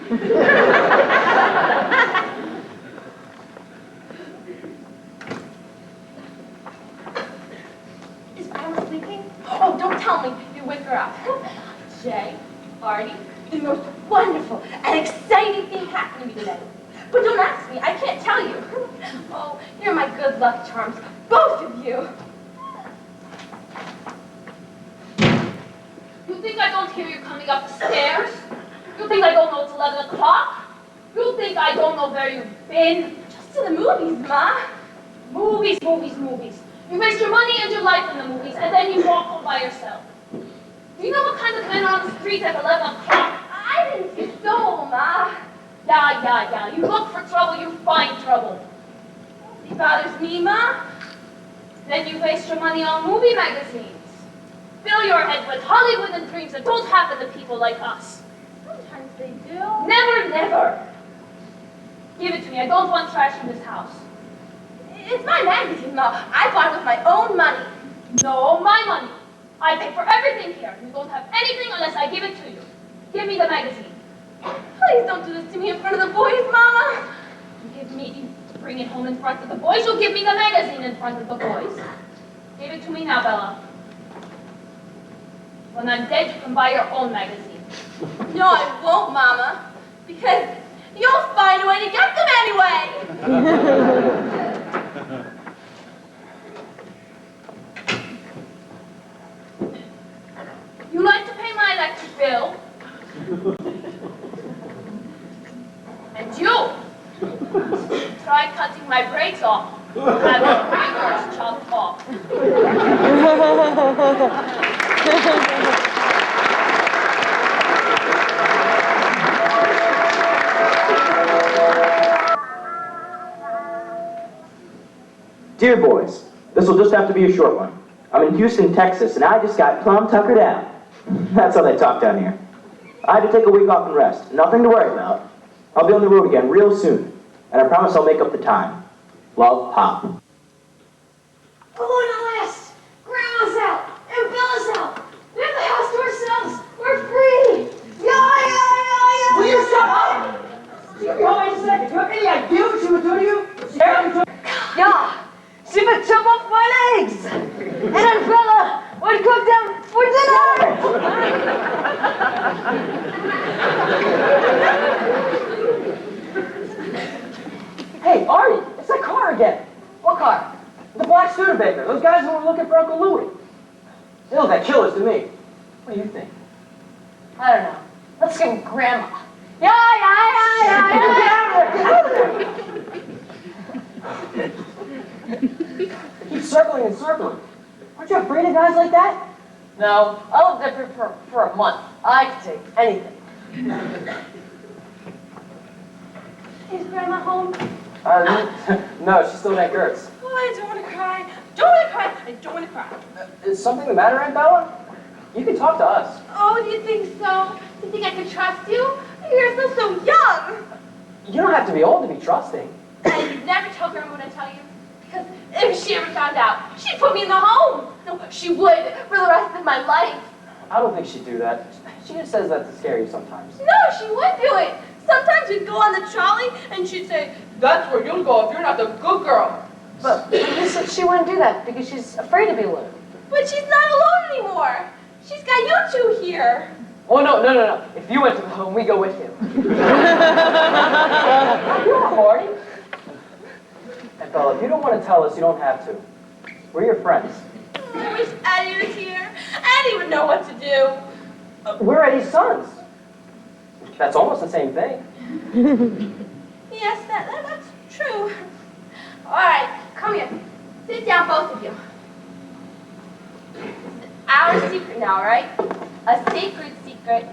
Is Grandma sleeping? Oh, don't tell me. You wake her up. Jay, Artie, the most wonderful and exciting thing happened to me today. But don't ask me. I can't tell you. Oh, you're my good luck charms. Both of you. You think I don't hear you coming up the stairs? You think I don't know it's 11 o'clock? You think I don't know where you've been? Just to the movies, Ma. Movies, movies, movies. You waste your money and your life in the movies, and then you walk home by yourself. Do you know what kind of men are on the streets at 11 o'clock? I didn't think so, Ma. Yeah. You look for trouble, you find trouble. It bothers me, Ma. Then you waste your money on movie magazines. Fill your head with Hollywood and dreams that don't happen to people like us. Sometimes they do. Never, never. Give it to me. I don't want trash in this house. It's my magazine, Ma. I bought it with my own money. No, my money. I pay for everything here. You don't have anything unless I give it to you. Give me the magazine. Please don't do this to me in front of the boys, Mama. You bring it home in front of the boys. You'll give me the magazine in front of the boys. Give it to me now, Bella. When I'm dead, you can buy your own magazine. No, I won't, Mama. Because you'll find a way to get them anyway. You like to pay my electric bill? And you try cutting my brakes off. Have your fingers chopped off. Dear boys, this will just have to be a short one. I'm in Houston, Texas, and I just got plumb tuckered out. That's how they talk down here. I had to take a week off and rest. Nothing to worry about. I'll be on the road again real soon, and I promise I'll make up the time. Love, Pop. Balloon at last! Grandma's out! And Bella's out! We have the house to ourselves! We're free! Yeah! Will you shut up? Hold on a second. Do you have any idea what she would do to you? Yeah! She would chop off my legs! And then Bella would cook them for dinner! Hey, Artie, it's that car again. What car? The black Studebaker. Those guys who were looking for Uncle Louie. They look like killers to me. What do you think? I don't know. Let's get Grandma. Get out of there! Keep circling and circling. Aren't you afraid of guys like that? No, I lived there for a month. I could take anything. Is Grandma home? No, she's still at Gert's. Oh, I don't want to cry. Don't want to cry. I don't want to cry. Is something the matter, Aunt Bella? You can talk to us. Oh, do you think so? Do you think I can trust you? You're still so young. You don't have to be old to be trusting. And you'd never tell Grandma what I tell you? Because if she ever found out, she'd put me in the home. No, she would for the rest of my life. I don't think she'd do that. She just says that to scare you sometimes. No, she would do it. Sometimes we'd go on the trolley and she'd say, "That's where you'll go if you're not the good girl." But she wouldn't do that because she's afraid to be alone. But she's not alone anymore. She's got you two here. Oh, no. If you went to the home, we go with you. You're Marty. And Bella, if you don't want to tell us, you don't have to. We're your friends. I wish Eddie was here. Eddie would know what to do. We're Eddie's sons. That's almost the same thing. Yes, that's true. All right, come here. Sit down, both of you. Our secret now, right? A sacred secret.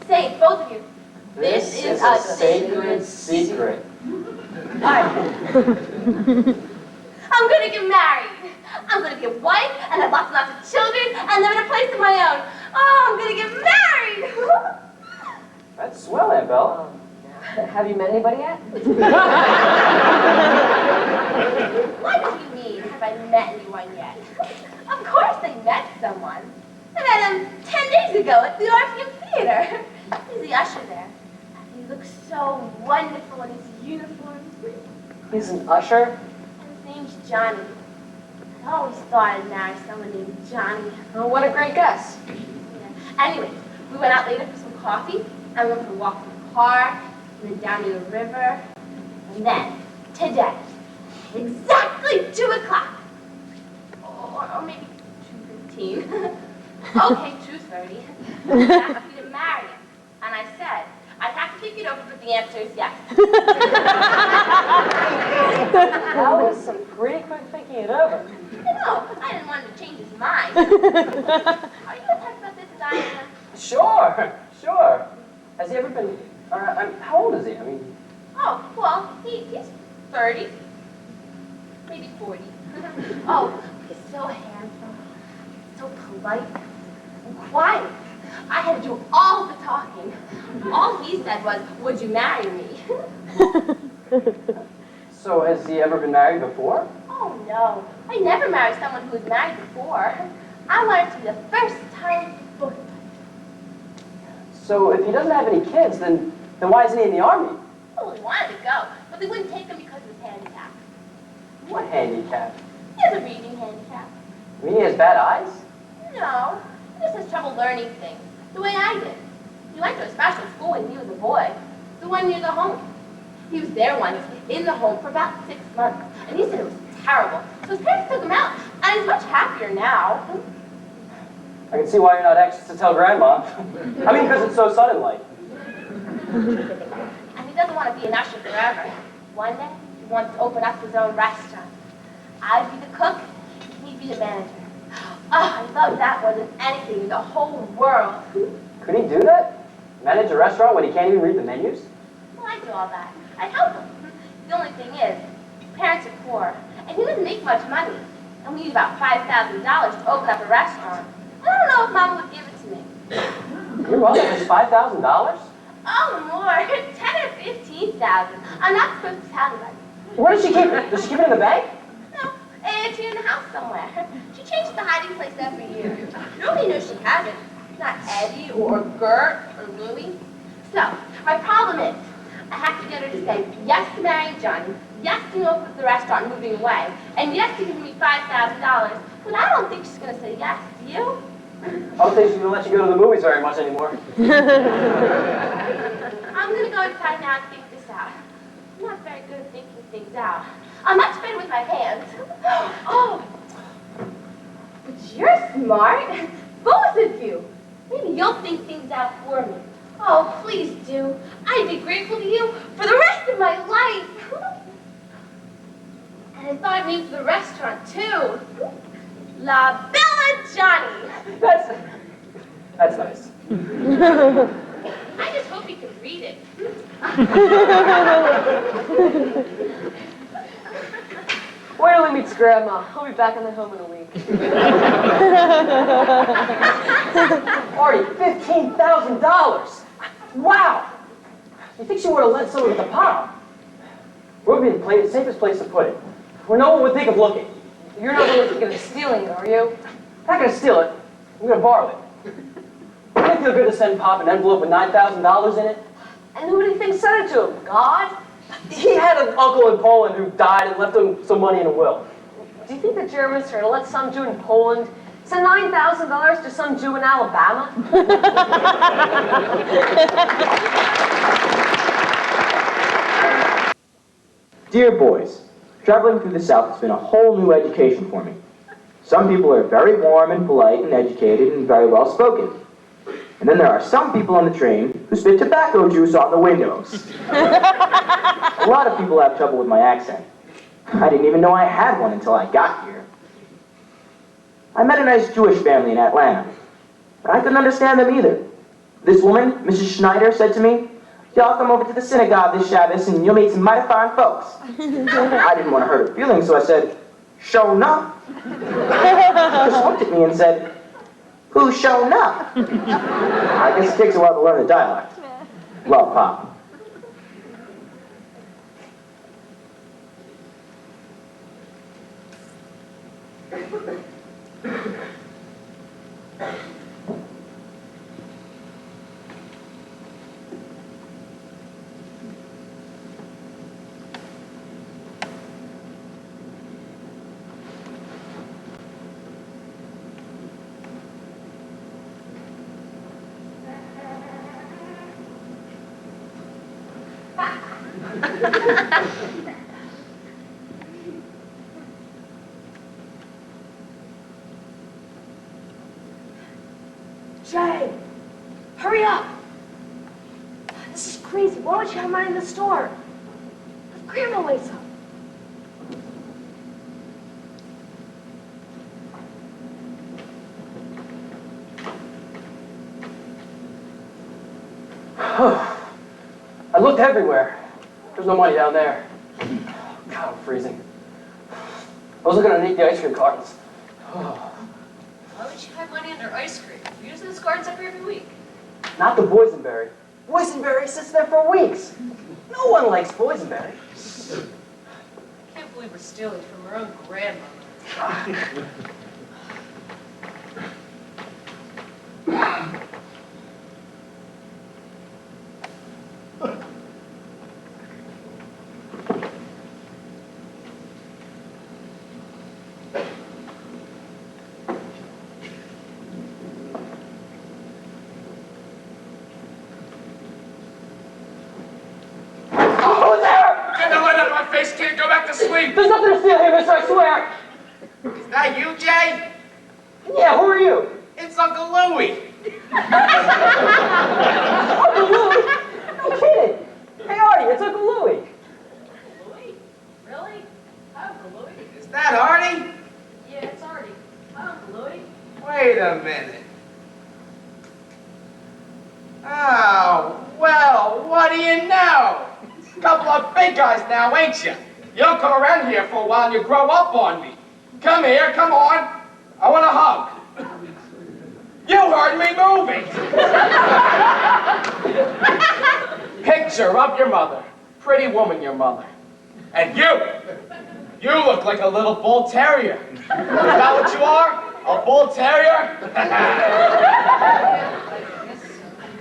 Say it, both of you. This is a sacred secret. I'm gonna get married. I'm gonna be a wife and have lots and lots of children and live in a place of my own. Oh, I'm gonna get married. That's swell, Aunt Bella. Have you met anybody yet? What do you mean, have I met anyone yet? Of course I met someone. I met him 10 days ago at the Orpheum Theater. He's the usher there. He looks so wonderful in his uniform. He's an usher? His name's Johnny. I always thought I'd marry someone named Johnny. Oh, what a great guess. Yeah. Anyway, we went out later for some coffee, and we went for a walk in the park, and then down near the river, and then, today, exactly 2 o'clock, or maybe 2:15, okay, 2:30, I asked me to marry him, and I said, I'd have to think it over, but the answer is yes. That was some pretty quick thinking it over. No, I didn't want him to change his mind. Are you going to talk about this, Diana? Sure. Has he ever been, how old is he? I mean, Oh, well, he's 30, maybe 40. Oh, he's so handsome, so polite, and quiet. I had to do all the talking. All he said was, "Would you marry me?" so has he ever been married before? Oh, no. I never married someone who was married before. I wanted it to be the first time both of us. So if he doesn't have any kids, then why isn't he in the army? Well, he wanted to go, but they wouldn't take him because of his handicap. What handicap? He has a reading handicap. You mean he has bad eyes? No, he just has trouble learning things, the way I did. He went to a special school when he was a boy, the one near the home. He was there once, in the home, for about 6 months, and he said it was terrible. So his parents took him out, and he's much happier now. I can see why you're not anxious to tell Grandma. I mean, because it's so sudden-like. And he doesn't want to be an usher forever. One day, he wants to open up his own restaurant. I'd be the cook, he'd be the manager. Oh, I love that more than anything in the whole world. Could he do that? Manage a restaurant when he can't even read the menus? Well, I do all that. I'd help him. The only thing is, his parents are poor, and he doesn't make much money. And we need about $5,000 to open up a restaurant. I don't know if Mama would give it to me. Your mother has $5,000? Oh, more. 10 or 15,000. I'm not supposed to tell anybody. Where does she keep it? Does she keep it in the bank? No, it's in the house somewhere. She changes the hiding place every year. Nobody knows she has it. Not Eddie or Gert or Louie. So, my problem is, I have to get her to say yes to marrying Johnny, yes to open up the restaurant and moving away, and yes to giving me $5,000. But I don't think she's going to say yes. Do you? I don't think she's going to let you go to the movies very much anymore. I'm going to go inside now and think this out. I'm not very good at thinking things out. I'm much better with my hands. Oh, but you're smart. Both of you. Maybe you'll think things out for me. Oh, please do. I'd be grateful to you for the rest of my life. And I thought of names for the restaurant, too. La Bella Johnny. That's nice. I just hope you can read it. Wait till he meets Grandma. I'll be back in the home in a week. Artie, $15,000! Wow! You think she would have let someone get the power? Where would be the safest place to put it? Where no one would think of looking. You're not really thinking of stealing it, are you? I'm not going to steal it. I'm going to borrow it. Wouldn't it feel good to send Pop an envelope with $9,000 in it? And who do you think sent it to him? God? He had an uncle in Poland who died and left him some money in a will. Do you think the Germans are going to let some Jew in Poland send $9,000 to some Jew in Alabama? Dear boys, traveling through the South has been a whole new education for me. Some people are very warm and polite and educated and very well spoken. And then there are some people on the train who spit tobacco juice on the windows. A lot of people have trouble with my accent. I didn't even know I had one until I got here. I met a nice Jewish family in Atlanta, but I couldn't understand them either. This woman, Mrs. Schneider, said to me, "Y'all come over to the synagogue this Shabbos and you'll meet some mighty fine folks." I didn't want to hurt her feelings, so I said, "Show enough." She just looked at me and said, "Who's shown up?" I guess it takes a while to learn the dialect. Love, Pop. Jay, hurry up. This is crazy. Why would you have mine in the store? If Grandma wakes up. I looked everywhere. There's no money down there. God, I'm freezing. I was looking underneath the ice cream cartons. Why would you have money under ice cream? Usually this garden's up here every week. Not the boysenberry. Boysenberry sits there for weeks. No one likes boysenberry. I can't believe we're stealing from our own grandmother. sweep. There's nothing to steal here, mister, I swear. Is that you, Jay? Yeah, who are you? It's Uncle Louie. Uncle Louie? No kidding. Hey, Artie, it's Uncle Louie. Louie? Really? Hi, Uncle Louie. Is that Artie? Yeah, it's Artie. Hi, Uncle Louie. Wait a minute. Oh, well, what do you know? Couple of big guys now, ain't you? You don't come around here for a while and you grow up on me. Come here, come on. I want a hug. You heard me moving. Picture of your mother. Pretty woman, your mother. And you look like a little bull terrier. Is that what you are? A bull terrier?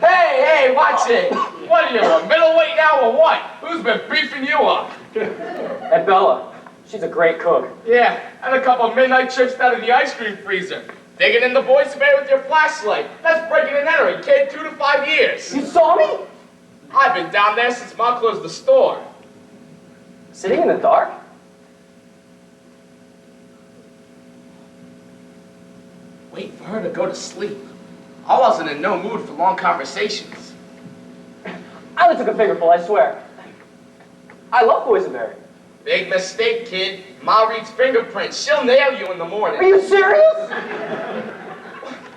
Hey, watch it. What are you, a middleweight now or what? Who's been beefing you up? And Bella, she's a great cook. Yeah, and a couple of midnight trips down to the ice cream freezer. Digging in the boys' bed with your flashlight. That's breaking and entering, kid, 2 to 5 years. You saw me? I've been down there since Mom closed the store. Sitting in the dark? Wait for her to go to sleep. I wasn't in no mood for long conversations. I only took a fingerful, I swear. I love boysenberry. Big mistake, kid. Ma reads fingerprints. She'll nail you in the morning. Are you serious?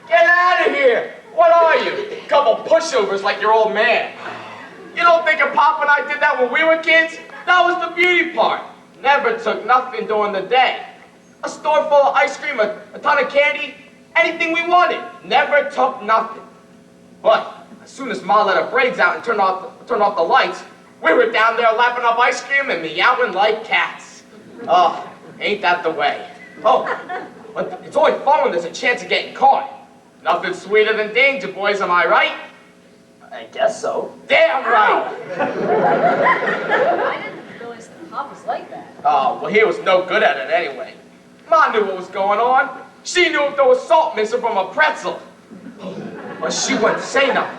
Get out of here! What are you? Couple pushovers like your old man. You don't think your Pop and I did that when we were kids? That was the beauty part. Never took nothing during the day. A store full of ice cream, a ton of candy, anything we wanted. Never took nothing. But as soon as Ma let her braids out and turned off the lights, we were down there lapping up ice cream and meowing like cats. Oh, ain't that the way? Oh, but it's only fun when there's a chance of getting caught. Nothing sweeter than danger, boys, am I right? I guess so. Damn right! I didn't realize that Pop was like that. Oh, well, he was no good at it anyway. Ma knew what was going on. She knew if there was salt missing from a pretzel. But she wouldn't say nothing.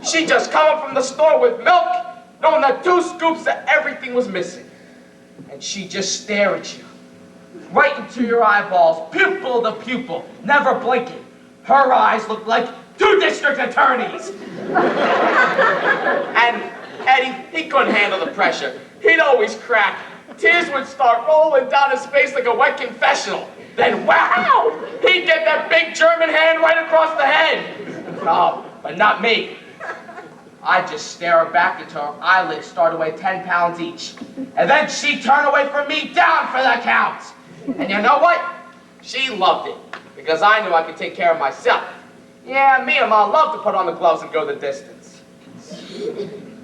She just come up from the store with milk, knowing that 2 scoops of everything was missing. And she just stare at you. Right into your eyeballs, pupil to pupil, never blinking. Her eyes looked like 2 district attorneys. And Eddie, he couldn't handle the pressure. He'd always crack. Tears would start rolling down his face like a wet confessional. Then wow! He'd get that big German hand right across the head. Oh, but not me. I'd just stare her back until her eyelids started to weigh 10 pounds each. And then she'd turn away from me down for the count. And you know what? She loved it, because I knew I could take care of myself. Yeah, me and Ma loved to put on the gloves and go the distance.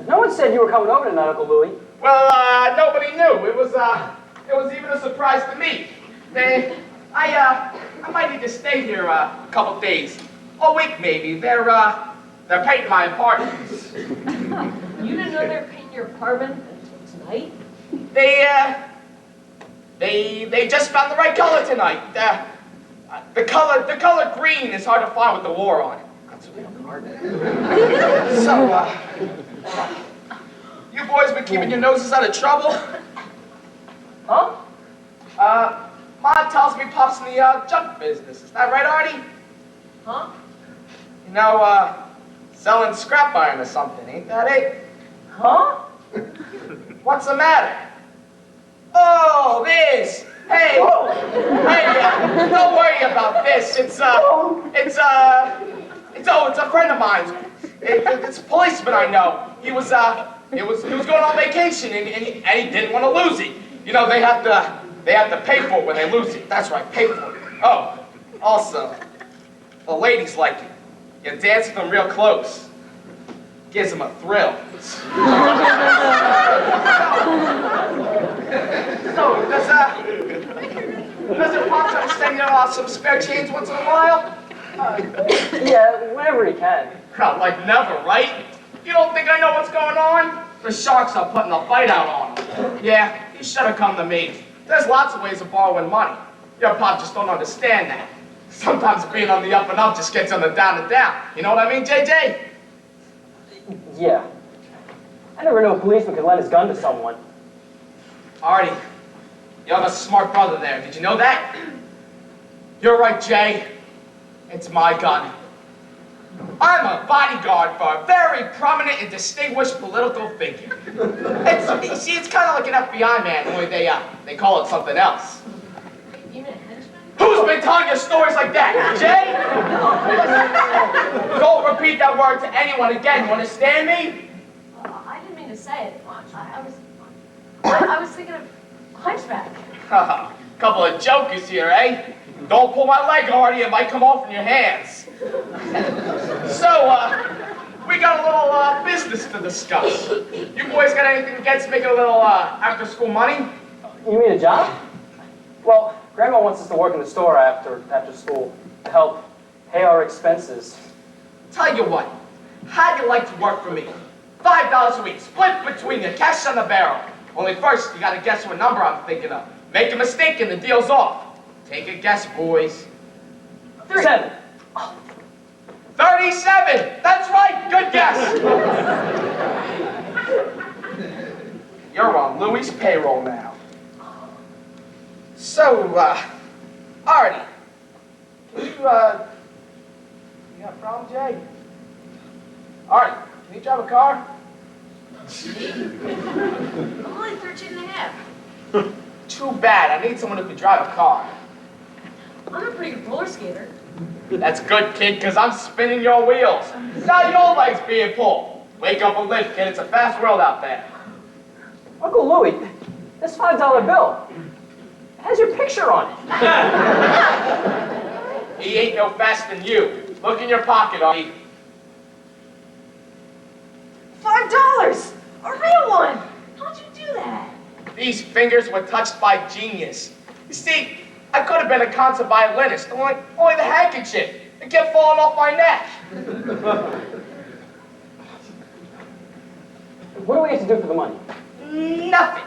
No one said you were coming over tonight, Uncle Louie. Well, nobody knew. It was even a surprise to me. I might need to stay here a couple days. A week, maybe. They're painting my apartment. You didn't know they were painting your apartment until tonight? They just found the right color tonight. The color green is hard to find with the war on it. That's really hard. So, you boys been keeping your noses out of trouble? Huh? Ma tells me Pop's in the junk business. Is that right, Artie? Huh? You know, selling scrap iron or something, ain't that it? Huh? What's the matter? Oh, this! Hey! Hey, don't worry about this. It's a friend of mine. It's a policeman I know. He was going on vacation and he didn't want to lose it. You know, they have to pay for it when they lose it. That's right, pay for it. Oh, also, the ladies like it. You dance with them real close. Gives them a thrill. So, does it pop to send you some spare change once in a while? Yeah, whenever he can. Like never, right? You don't think I know what's going on? The Sharks are putting a fight out on him. Yeah, he should have come to me. There's lots of ways of borrowing money. Your Pop just don't understand that. Sometimes being on the up and up just gets on the down and down. You know what I mean, JJ? Yeah. I never knew a policeman could lend his gun to someone. Artie, You have a smart brother there. Did you know that? You're right, Jay. It's my gun. I'm a bodyguard for a very prominent and distinguished political figure. You see, it's kind of like an FBI man, only they call it something else. You mean a henchman? Who's been telling you stories like that, Jay? Don't repeat that word to anyone again, you understand me? I didn't mean to say it. I was thinking of hunchback. Couple of jokers here, eh? Don't pull my leg, Artie, it might come off in your hands. So, we got a little business to discuss. You boys got anything against making a little after-school money? You mean a job? Well, Grandma wants us to work in the store after school to help pay our expenses. Tell you what, how'd you like to work for me? $5 a week, split between you, cash on the barrel. Only first, you gotta guess what number I'm thinking of. Make a mistake and the deal's off. Take a guess, boys. 7. 37! That's right! Good guess! You're on Louie's payroll now. So, Artie, can you got a problem, Jay? Artie, can you drive a car? I'm only 13 and a half. Too bad, I need someone who can drive a car. I'm a pretty good roller skater. That's good, kid, because I'm spinning your wheels. Now your legs being pulled. Wake up and live, kid. It's a fast world out there. Uncle Louie, this $5 bill has your picture on it. He ain't no faster than you. Look in your pocket, Artie. $5! A real one! How'd you do that? These fingers were touched by genius. You see, I could have been a concert violinist, only the handkerchief. It kept falling off my neck. What do we have to do for the money? Nothing.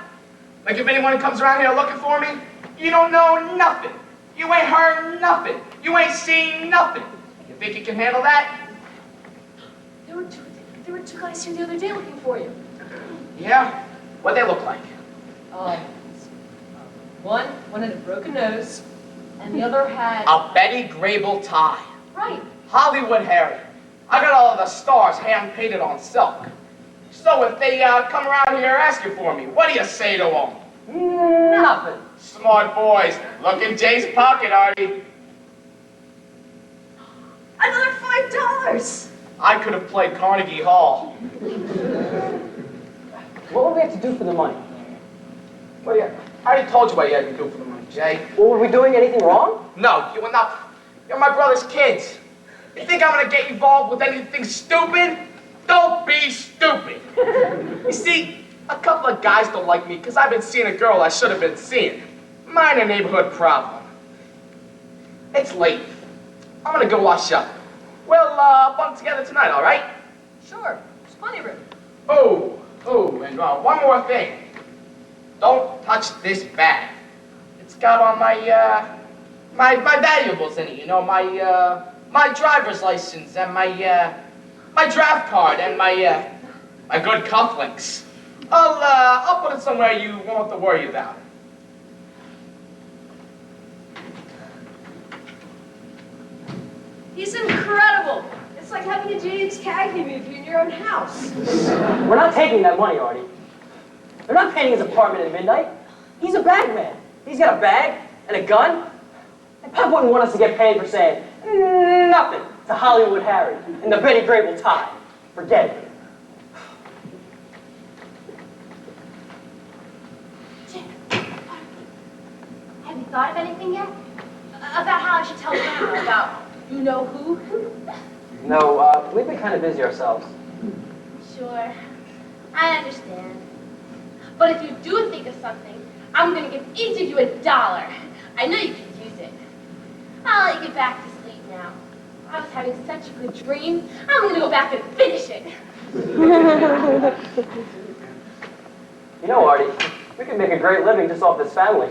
Like if anyone comes around here looking for me, you don't know nothing. You ain't heard nothing. You ain't seen nothing. You think you can handle that? There were two guys here the other day looking for you. Yeah? What'd they look like? One had a broken nose, and the other had... A Betty Grable tie. Right. Hollywood Harry. I got all of the stars hand-painted on silk. So if they come around here asking for me, what do you say to them? Nothing. Smart boys. Look in Jay's pocket, Artie. Another $5! I could have played Carnegie Hall. What would we have to do for the money? Well, yeah, I already told you what you had to do for the money, Jay. Well, were we doing anything wrong? No, you are not. You're my brother's kids. You think I'm gonna get involved with anything stupid? Don't be stupid. You see, a couple of guys don't like me because I've been seeing a girl I should have been seeing. Minor neighborhood problem. It's late. I'm gonna go wash up. We'll bunk together tonight, all right? Sure, there's plenty of room. And one more thing. Don't touch this bag. It's got all my valuables in it. You know, my driver's license and my draft card and my good cufflinks. I'll put it somewhere you won't have to worry about it. He's incredible. It's like having a James Cagney movie in your own house. We're not taking that money, Artie. They're not painting his apartment at midnight. He's a bag man. He's got a bag and a gun. And Pop wouldn't want us to get paid for saying nothing to Hollywood Harry and the Betty Grable tie. Forget it. Have you thought of anything yet? About how I should tell Grandma about you know who? No, we've been kind of busy ourselves. Sure, I understand. But if you do think of something, I'm gonna give each of you $1. I know you can use it. I'll let you get back to sleep now. I was having such a good dream. I'm gonna go back and finish it. You know, Artie, we could make a great living just off this family.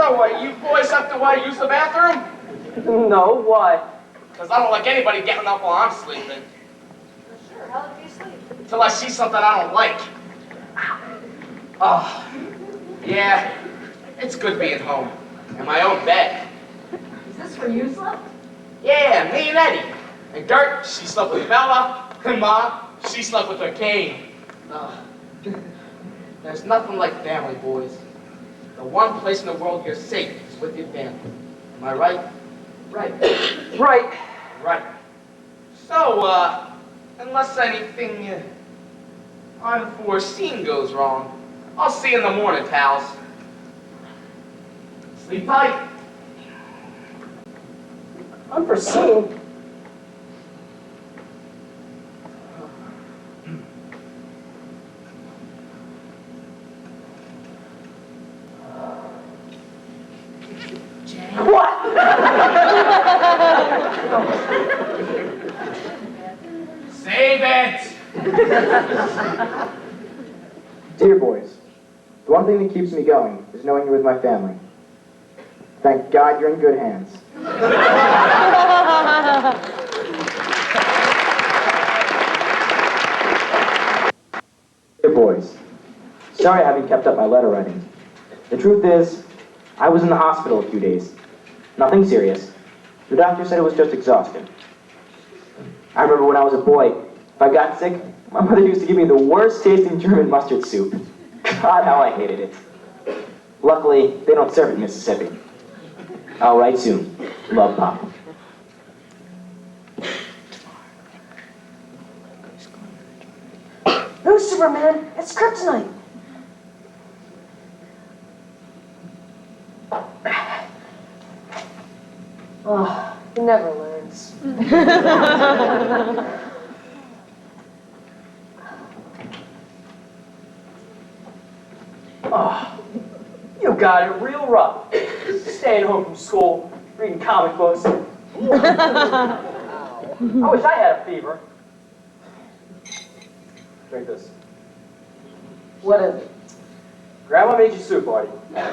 So, you boys have to use the bathroom? No, why? Because I don't like anybody getting up while I'm sleeping. Sure, how do you sleep? Till I see something I don't like. Oh, yeah, it's good being home. In my own bed. Is this where you slept? Yeah, me and Eddie. And Gert, she slept with Bella. And Mom, she slept with her cane. There's nothing like family, boys. The one place in the world you're safe is with your family. Am I right? Right. Right. Right. So, unless anything unforeseen goes wrong, I'll see you in the morning, pals. Sleep tight. Unforeseen? What? Save it! Dear boys, the one thing that keeps me going is knowing you're with my family. Thank God you're in good hands. Dear boys, sorry I haven't kept up my letter writing. The truth is, I was in the hospital a few days. Nothing serious. The doctor said it was just exhaustion. I remember when I was a boy, if I got sick, my mother used to give me the worst tasting German mustard soup. God, how I hated it. Luckily, they don't serve it in Mississippi. I'll write soon. Love, Pop. No, Superman, it's kryptonite. Oh, he never learns. Oh, you got it real rough. Staying home from school, reading comic books. I wish I had a fever. Drink this. What is it? Grandma made you soup, Artie.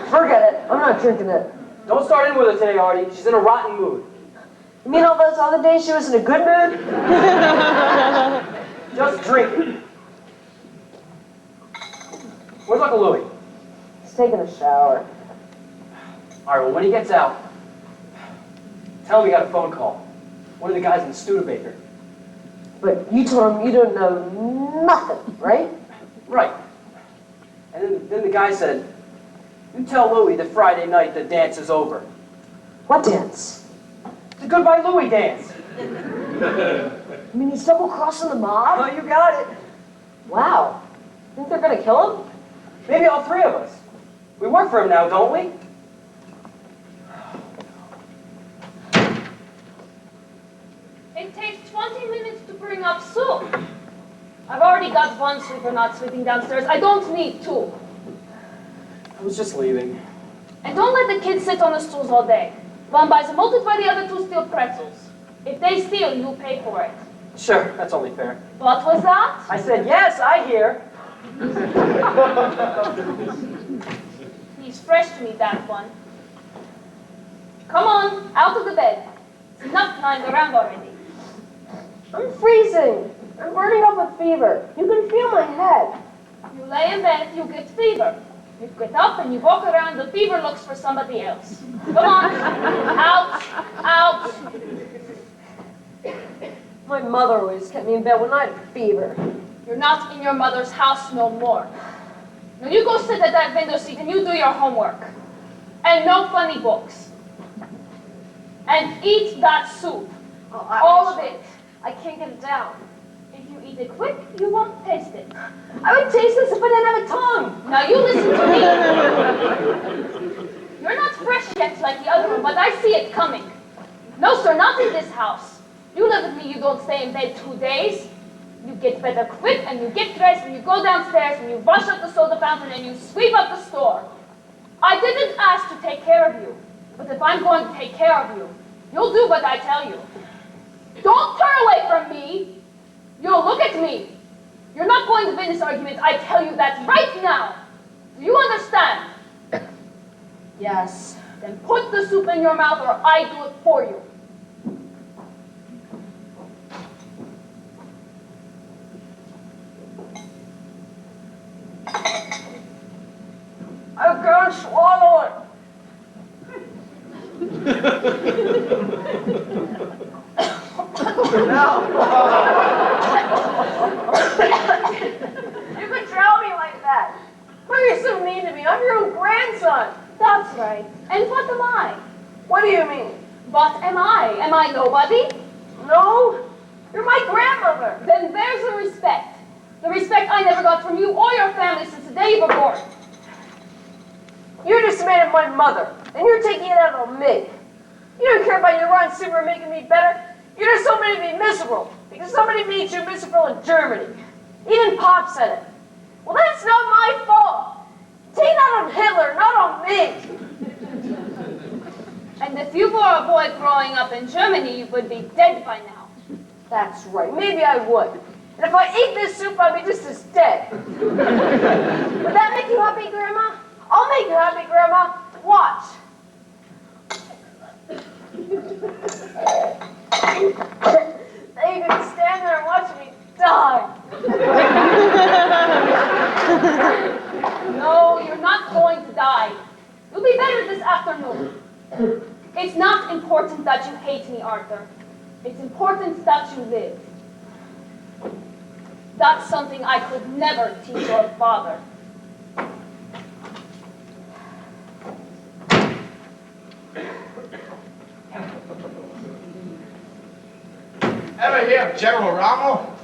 Forget it. I'm not drinking it. Don't start in with her today, Artie. She's in a rotten mood. You mean all those other days she was in a good mood? Just drink it. Where's Uncle Louie? He's taking a shower. All right, well, when he gets out, tell him he got a phone call. One of the guys in the Studebaker. But you told him you don't know nothing, right? Right. And then the guy said, you tell Louie that Friday night the dance is over. What dance? The Goodbye Louie dance. You mean he's double-crossing the mob? Oh, you got it. Wow. Think they're gonna kill him? Maybe all three of us. We work for him now, don't we? It takes 20 minutes to bring up soup. I've already got one sweeper not sweeping downstairs. I don't need two. I was just leaving. And don't let the kids sit on the stools all day. One buys a multiply, the other two steal pretzels. If they steal, you pay for it. Sure, that's only fair. What was that? I said, yes, I hear. He's fresh to me, that one. Come on, out of the bed. It's enough lying around already. I'm freezing. I'm burning up with fever. You can feel my head. You lay in bed, you get fever. You get up and you walk around, the fever looks for somebody else. Come on, out, out. My mother always kept me in bed when I had fever. You're not in your mother's house no more. Now you go sit at that window seat and you do your homework. And no funny books. And eat that soup. Oh, All of it. I can't get it down. If you eat it quick, you won't taste it. I would taste this if I didn't have a tongue. Now you listen to me. You're not fresh yet like the other one, but I see it coming. No, sir, not in this house. You live with me, you don't stay in bed 2 days. You get better quick, and you get dressed, and you go downstairs, and you wash up the soda fountain, and you sweep up the store. I didn't ask to take care of you, but if I'm going to take care of you, you'll do what I tell you. Don't turn away from me. You'll look at me. You're not going to win this argument, I tell you that right now. Do you understand? Yes. Then put the soup in your mouth or I do it for you. I can't swallow it. You betrayed me like that. Why are you so mean to me? I'm your own grandson. That's right. And what am I? What do you mean? What am I? Am I nobody? No, you're my grandmother. Then there's the respect. The respect I never got from you or your family since the day you were born. You just made it my mother, and you're taking it out on me. You don't care about your rotten soup or making me better. You just told me to be miserable because somebody made you miserable in Germany. Even Pop said it. Well, that's not my fault. Take that on Hitler, not on me. And if you were a boy growing up in Germany, you would be dead by now. That's right. Maybe I would. And if I ate this soup, I'd be just as dead. Would that make you happy, Grandma? I'll make you happy, Grandma. Watch. Then you can stand there and watch me die. No, you're not going to die. You'll be better this afternoon. It's not important that you hate me, Arthur. It's important that you live. That's something I could never teach your father. Ever hear of General Rommel?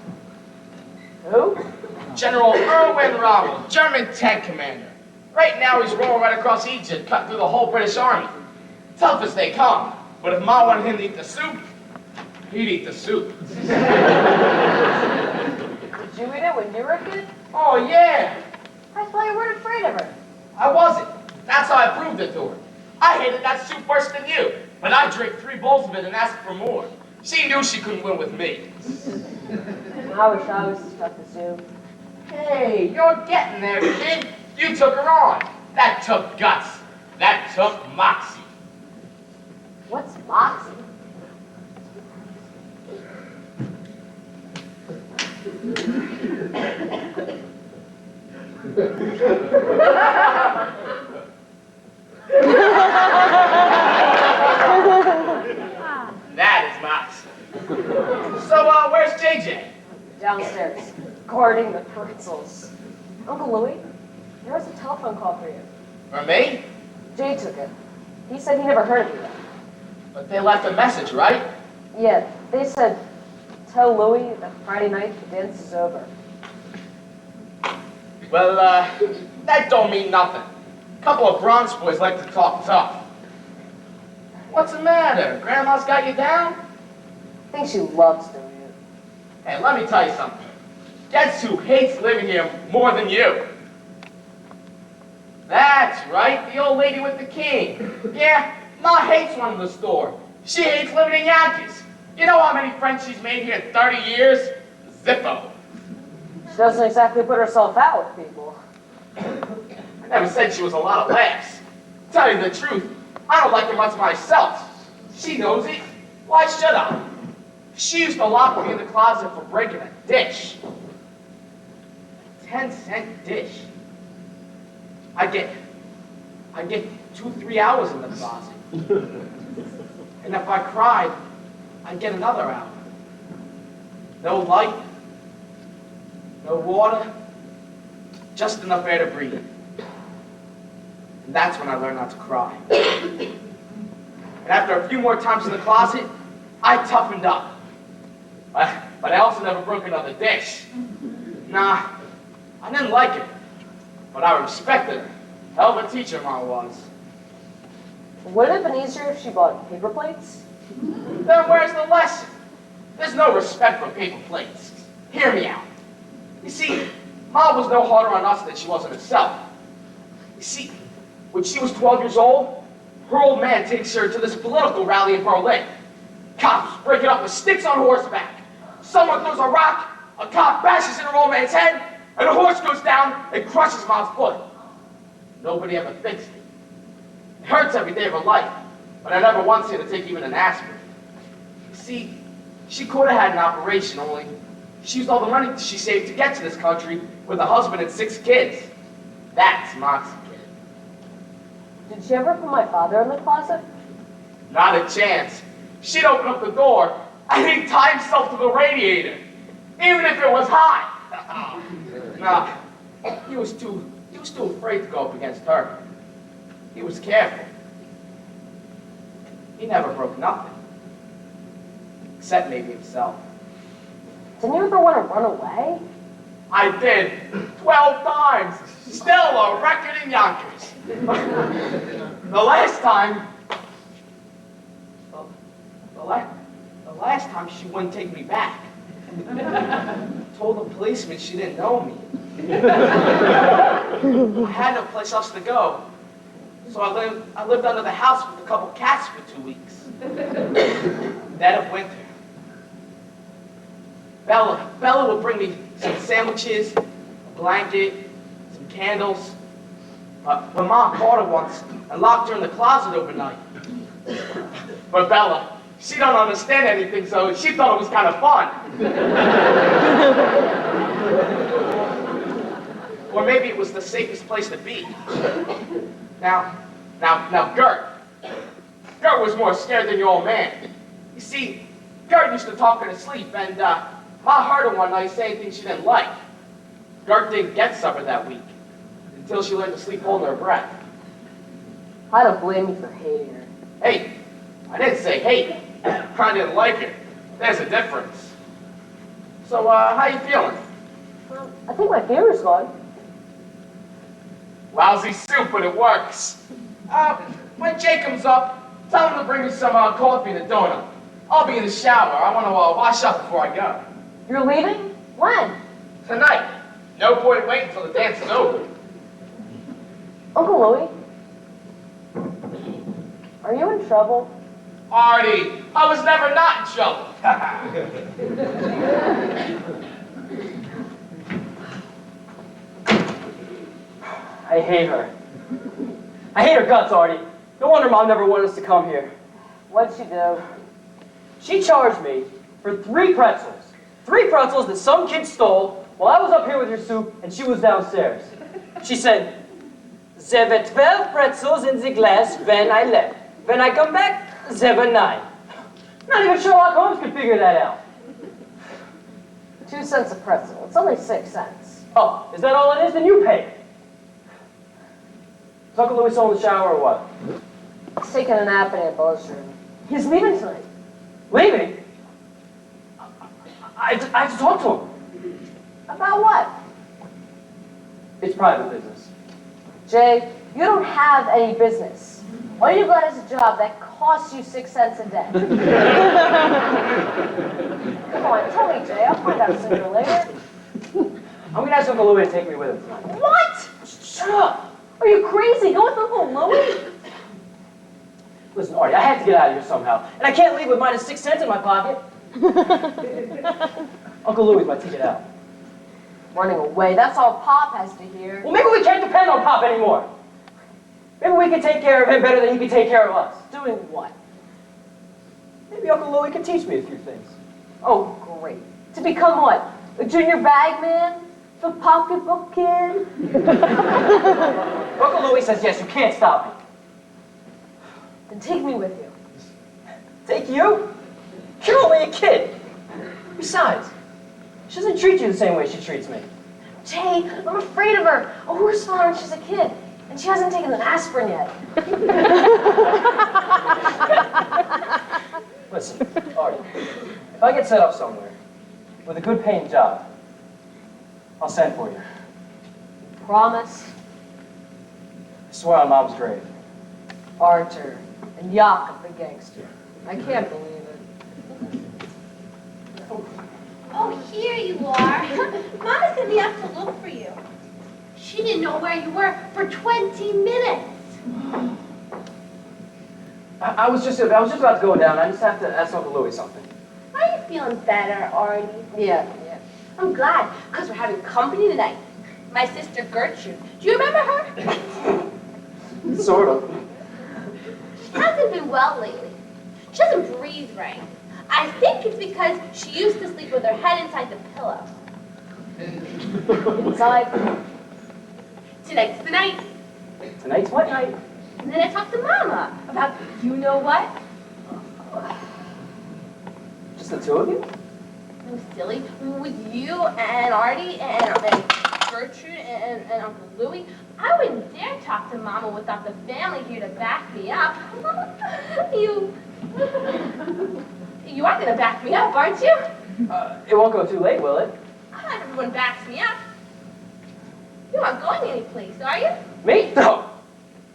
Who? General Erwin Rommel, German tank commander. Right now he's rolling right across Egypt, cut through the whole British Army. Tough as they come. But if Ma wanted him to eat the soup, he'd eat the soup. Did you eat it when you were a kid? Oh, yeah. I thought you weren't afraid of her. I wasn't. That's how I proved it to her. I hated that soup worse than you, but I drank 3 bowls of it and asked for more. She knew she couldn't win with me. I wish I was stuck to soup. Hey, you're getting there, kid. You took her on. That took guts. That took moxie. What's moxie? That is moxie. So, where's JJ? Downstairs, guarding the pretzels. Uncle Louie, there was a telephone call for you. For me? Jay took it. He said he never heard of you. But they left a message, right? Yeah, they said, tell Louie that Friday night the dance is over. Well, that don't mean nothing. A couple of bronze boys like to talk tough. What's the matter? Grandma's got you down? Thinks you loves doing it. Hey, let me tell you something. Guess who hates living here more than you? That's right, the old lady with the cane. Yeah, Ma hates running the store. She hates living in Yonkers. You know how many friends she's made here in 30 years? Zippo. She doesn't exactly put herself out with people. I never said she was a lot of laughs. Tell you the truth, I don't like her much myself. She knows it. Why should I? She used to lock me in the closet for breaking a dish. 10-cent dish. I get 2-3 hours in the closet. And if I cried, I'd get another hour. No light, no water, just enough air to breathe. And that's when I learned not to cry. And after a few more times in the closet, I toughened up. But I also never broke another dish. Nah, I didn't like it, but I respected her. Hell of a teacher Ma was. Would it have been easier if she bought paper plates? Then where's the lesson? There's no respect for paper plates. Hear me out. You see, Ma was no harder on us than she was on herself. You see, when she was 12 years old, her old man takes her to this political rally in Berlin. Cops break it up with sticks on horseback. Someone throws a rock, a cop bashes in her old man's head, and the horse goes down and crushes Ma's foot. Nobody ever fixed it. It hurts every day of her life, but I never once had to take even an aspirin. You see, she could have had an operation, only she used all the money she saved to get to this country with a husband and 6 kids. That's Moxie, kid. Did she ever put my father in the closet? Not a chance. She'd open up the door and he'd tie himself to the radiator, even if it was hot. Nah, he was too afraid to go up against her. He was careful. He never broke nothing, except maybe himself. Didn't you ever want to run away? I did, 12 times. Still a record in Yonkers. The last time she wouldn't take me back. Told the policeman she didn't know me. I had no place else to go. So I lived under the house with a couple cats for 2 weeks. Dead of winter. Bella would bring me some sandwiches, a blanket, some candles. But Mom caught her once and locked her in the closet overnight. But Bella, she don't understand anything, so she thought it was kind of fun. Or maybe it was the safest place to be. Now, Gert. Gert was more scared than your old man. You see, Gert used to talk her to sleep, and Ma heard her one night saying things she didn't like. Gert didn't get supper that week, until she learned to sleep holding her breath. I don't blame you for hating her. Hey, I didn't say hate. I didn't like her. There's a difference. So, how you feeling? Well, I think my fever's gone. Lousy soup, but it works. When Jake comes up, tell him to bring me some coffee and a donut. I'll be in the shower. I want to wash up before I go. You're leaving? When? Tonight. No point waiting until the dance is over. Uncle Louie? Are you in trouble? Artie, I was never not in trouble. I hate her. I hate her guts, Artie. No wonder Mom never wanted us to come here. What'd she do? She charged me for 3 pretzels. 3 pretzels that some kid stole while I was up here with your soup and she was downstairs. She said, "There were 12 pretzels in the glass when I left. When I come back, there were 9. Not even Sherlock Holmes could figure that out. 2 cents a pretzel. It's only 6 cents. Oh, is that all it is? Then you pay it. Is Uncle Louie still in the shower or what? He's taking a nap in Aunt Bella's room. He's leaving tonight. Leaving? I have to talk to him. About what? It's private business. Jay, you don't have any business. All you've got is a job that costs you 6 cents a day. Come on, tell me, Jay. I'll find out sooner or later. I'm going to ask Uncle Louie to take me with him tonight. What? Shut up! Are you crazy? Go with Uncle Louie? Listen, Artie, I have to get out of here somehow. And I can't leave with minus 6 cents in my pocket. Uncle Louie's my ticket out. Running away. That's all Pop has to hear. Well, maybe we can't depend on Pop anymore. Maybe we can take care of him better than he can take care of us. Doing what? Maybe Uncle Louie can teach me a few things. Oh, great. To become what? A junior bag man? The pocketbook kid? Uncle Louie says yes, you can't stop me. Then take me with you. Take you? You're only a kid. Besides, she doesn't treat you the same way she treats me. Jay, I'm afraid of her. A horse fell when she's a kid. And she hasn't taken an aspirin yet. Listen, Artie, if I get set up somewhere with a good paying job, I'll send for you. Promise? I swear on Mom's grave. Archer and Jakob the gangster. I can't believe it. Oh, here you are. Mama's gonna be out to look for you. She didn't know where you were for 20 minutes. I was just about to go down. I just have to ask Uncle Louie something. Are you feeling better, Artie? Yeah. I'm glad, because we're having company tonight. My sister Gertrude. Do you remember her? Sort of. hasn't been well lately. She doesn't breathe right. I think it's because she used to sleep with her head inside the pillow. Inside. Tonight's the night. Tonight's what night? And then I talked to Mama about you know what? Just the two of you? Oh, silly. With you and Artie and Gertrude and Uncle Louie. I wouldn't dare talk to Mama without the family here to back me up. You are going to back me up, aren't you? It won't go too late, will it? Not everyone backs me up. You aren't going anyplace, are you? Me? No.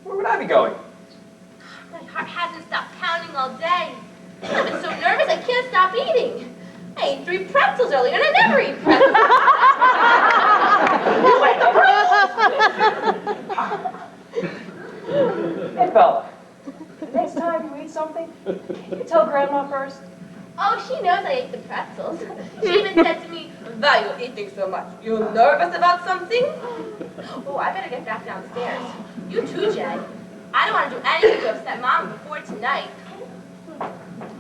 Where would I be going? My heart hasn't stopped pounding all day. I've been so nervous I can't stop eating. I ate 3 pretzels earlier and I never eat pretzels. You ate the pretzels! Hey, fella. Next time you eat something, you tell Grandma first. Oh, she knows I ate the pretzels. She even said to me, "Why you eating so much? You nervous about something?" Oh, I better get back downstairs. You too, Jay. I don't want to do anything to upset Mama before tonight.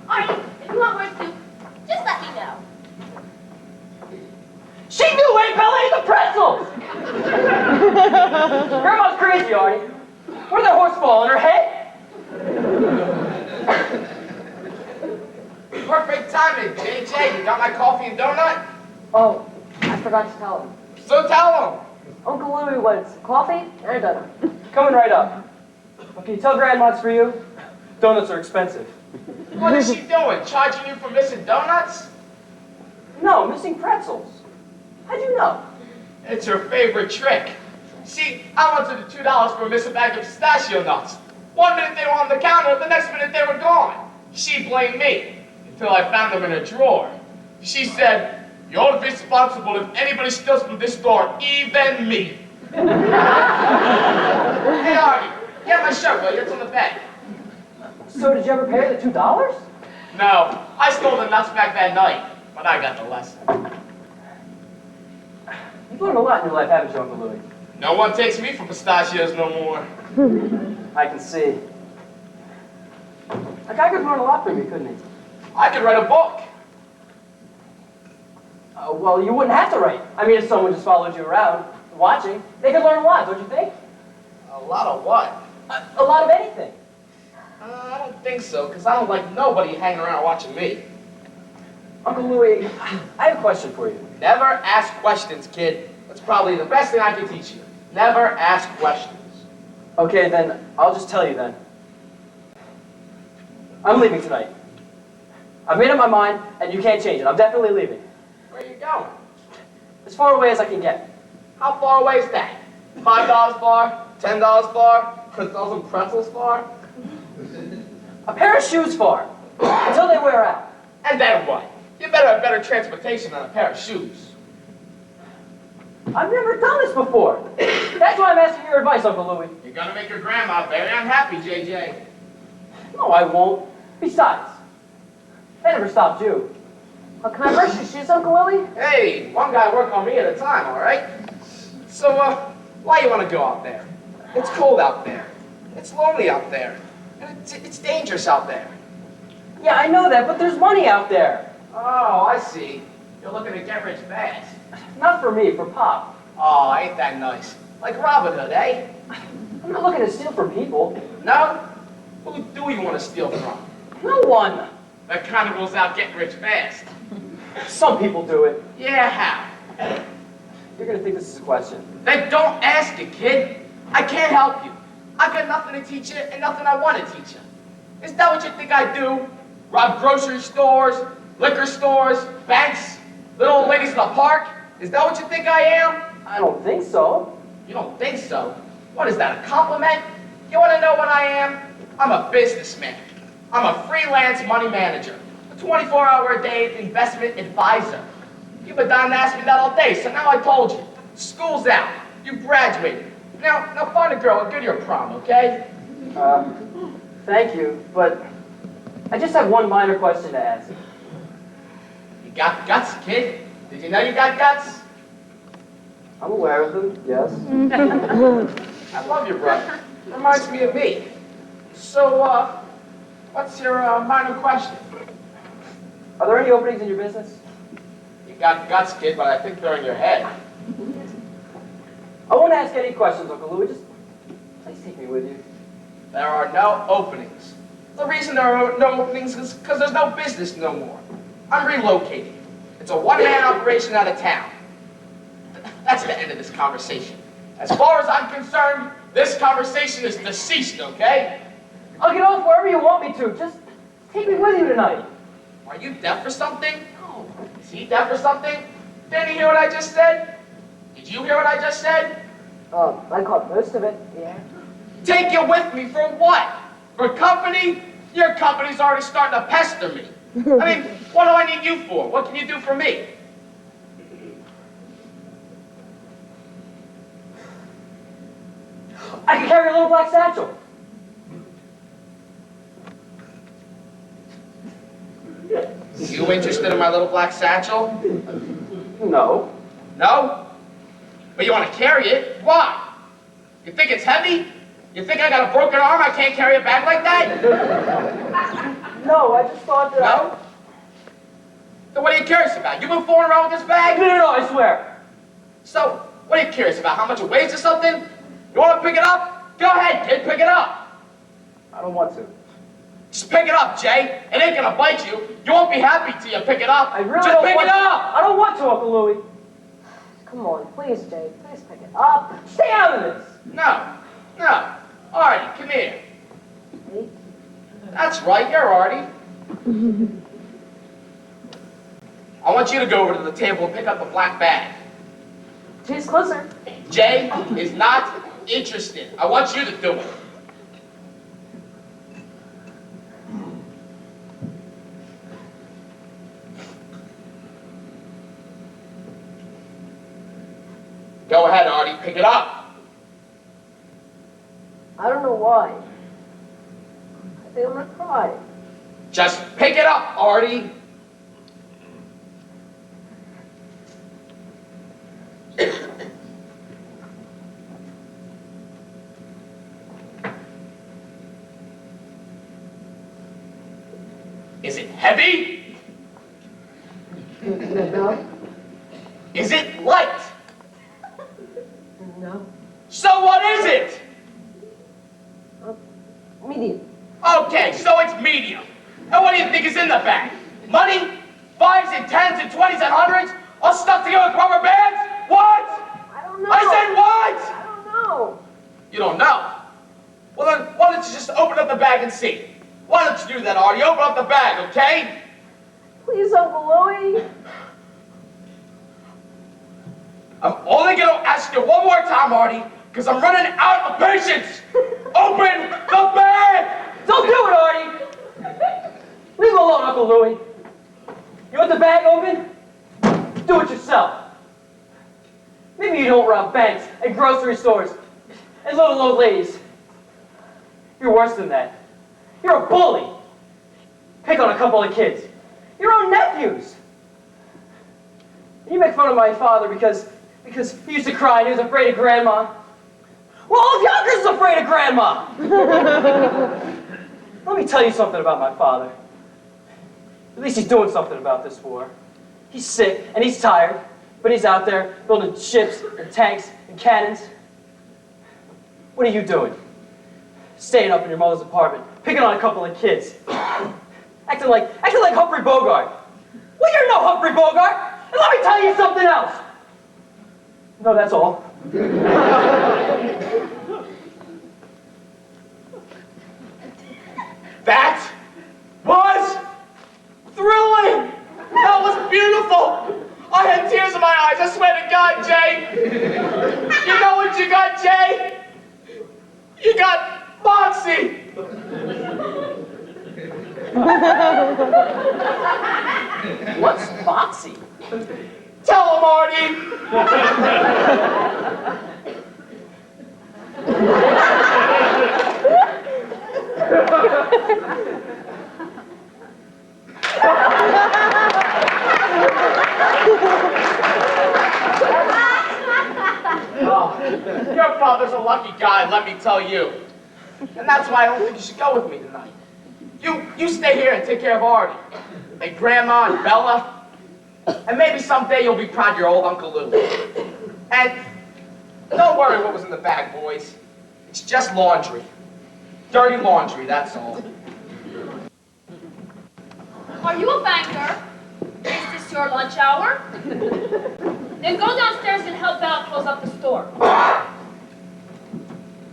Artie, if you want more soup, just let me know. She knew Aunt Bella ate the pretzels! Grandma's crazy, Artie. Where'd that horse fall, in her head? Perfect timing, JJ. You got my coffee and donut? Oh, I forgot to tell him. So tell him. Uncle Louie wants coffee and a donut. Coming right up. Well, can you tell Grandma it's for you? Donuts are expensive. What is she doing? Charging you for missing donuts? No, missing pretzels. How'd you know? It's her favorite trick. See, I wanted the $2 for a missing bag of pistachio nuts. 1 minute they were on the counter, the next minute they were gone. She blamed me until I found them in a drawer. She said, "You're responsible if anybody steals from this store, even me." Hey, Artie, get my shirt, will you? It's on the bed. So did you ever pay her the $2? No, I stole the nuts back that night, but I got the lesson. You've learned a lot in your life, haven't you, Uncle Louie? No one takes me for pistachios no more. I can see. A guy could learn a lot from you, couldn't he? I could write a book. Well, you wouldn't have to write. I mean, if someone just followed you around, watching, they could learn a lot, don't you think? A lot of what? A lot of anything. I don't think so, because I don't like nobody hanging around watching me. Uncle Louie, I have a question for you. Never ask questions, kid. That's probably the best thing I can teach you. Never ask questions. Okay, then, I'll just tell you then. I'm leaving tonight. I've made up my mind, and you can't change it. I'm definitely leaving. Where are you going? As far away as I can get. How far away is that? $5 bar? $10 bar? A dozen pretzels bar? A pair of shoes far, until they wear out. And then what? You better have better transportation than a pair of shoes. I've never done this before. That's why I'm asking your advice, Uncle Louie. You're gonna make your grandma very unhappy, JJ. No, I won't. Besides, I never stopped you. Can I brush your shoes, Uncle Louie? Hey, one guy work on me at a time, all right? So, why you want to go out there? It's cold out there. It's lonely out there. And it's dangerous out there. Yeah, I know that, but there's money out there. Oh, I see. You're looking to get rich fast. Not for me, for Pop. Oh, ain't that nice? Like Robin Hood, eh? I'm not looking to steal from people. No? Who do you want to steal from? No one. That kind of rules out getting rich fast. Some people do it. Yeah, how? You're gonna think this is a question. Then don't ask it, kid. I can't help you. I've got nothing to teach you and nothing I want to teach you. Is that what you think I do? Rob grocery stores, liquor stores, banks, little old ladies in the park? Is that what you think I am? I don't think so. You don't think so? What is that, a compliment? You want to know what I am? I'm a businessman. I'm a freelance money manager. A 24-hour-a-day investment advisor. You've been dying to ask me that all day, so now I told you. School's out. You graduated. Now find a girl and go to your prom, okay? Thank you, but I just have one minor question to ask. You got guts, kid. Did you know you got guts? I'm aware of them, yes. I love your brother. Reminds me of me. So, What's your minor question? Are there any openings in your business? You got guts, kid, but I think they're in your head. I won't ask any questions, Uncle Louie. Just please take me with you. There are no openings. The reason there are no openings is because there's no business no more. I'm relocating. It's a one-man operation out of town. That's the end of this conversation. As far as I'm concerned, this conversation is deceased, okay? I'll get off wherever you want me to. Just take me with you tonight. Are you deaf for something? No. Is he deaf for something? Didn't he hear what I just said? Did you hear what I just said? I caught most of it, yeah. Take you with me for what? For company? Your company's already starting to pester me. I mean, what do I need you for? What can you do for me? I can carry a little black satchel. You interested in my little black satchel? No. No? But you want to carry it? Why? You think it's heavy? You think I got a broken arm? I can't carry a bag like that? No, I just thought that. No? Then what are you curious about? You been fooling around with this bag? No, I swear. So, what are you curious about? How much it weighs or something? You want to pick it up? Go ahead, kid, pick it up. I don't want to. Just pick it up, Jay. It ain't gonna bite you. You won't be happy till you pick it up. I really Just don't pick want it up! I don't want to, Uncle Louie. Come on, please, Jay. Please pick it up. Stay out of this. No. Artie, come here. That's right, you're Artie. I want you to go over to the table and pick up the black bag. Jay's closer. Jay is not interested. I want you to do it. Go ahead, Artie, pick it up. I don't know why. I think I'm gonna cry. Just pick it up, Artie. Is it heavy? No. Is it light? No. So what is it? Medium. Okay, so it's medium. And what do you think is in the bag? Money? 5s and 10s and 20s and 100s? All stuck together with rubber bands? What? I don't know. I said what? I don't know. You don't know? Well then, why don't you just open up the bag and see? Why don't you do that, Artie? Open up the bag, okay? Please, Uncle Louie. I'm only gonna ask you one more time, Artie, because I'm running out of patience. Open the bag! Don't do it, Artie. Leave him alone, Uncle Louie. You want the bag open? Do it yourself. Maybe you don't rob banks and grocery stores and little old ladies. You're worse than that. You're a bully. Pick on a couple of kids. Your own nephews. And you make fun of my father because he used to cry and he was afraid of Grandma. Well, all of Yonkers is afraid of Grandma. Let me tell you something about my father. At least he's doing something about this war. He's sick and he's tired, but he's out there building ships and tanks and cannons. What are you doing? Staying up in your mother's apartment, picking on a couple of kids. Acting like Humphrey Bogart. Well, you're no Humphrey Bogart. And let me tell you something else. No, that's all. That was thrilling! That was beautiful! I had tears in my eyes, I swear to God, Jay! You know what you got, Jay? You got Moxie! What's Foxy? Tell him, Artie! Oh, your father's a lucky guy, let me tell you. And that's why I don't think you should go with me tonight. You stay here and take care of Artie, and Grandma and Bella, and maybe someday you'll be proud of your old Uncle Lou. And don't worry what was in the bag, boys. It's just laundry. Dirty laundry, that's all. Are you a banker? Is this your lunch hour? Then go downstairs and help Bella close up the store.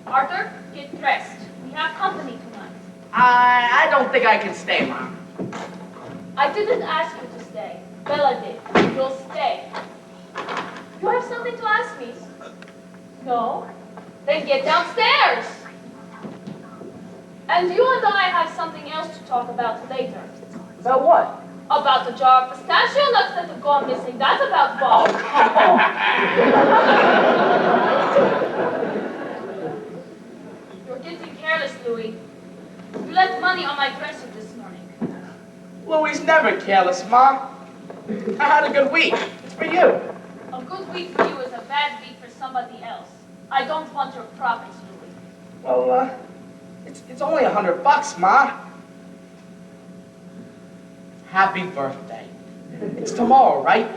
Arthur, get dressed. We have company tonight. I don't think I can stay, Mom. I didn't ask you to stay. Bella did. You'll stay. You have something to ask me? No? Then get downstairs. And you and I have something else to talk about later. About what? About the jar of pistachio nuts that have gone missing. That's about Bob. You're getting careless, Louis. You left money on my dresser this morning. Louie's never careless, Mom. I had a good week. It's for you. A good week for you is a bad week for somebody else. I don't want your profits, Louis. Well, it's only $100, Ma. Happy birthday. It's tomorrow, right?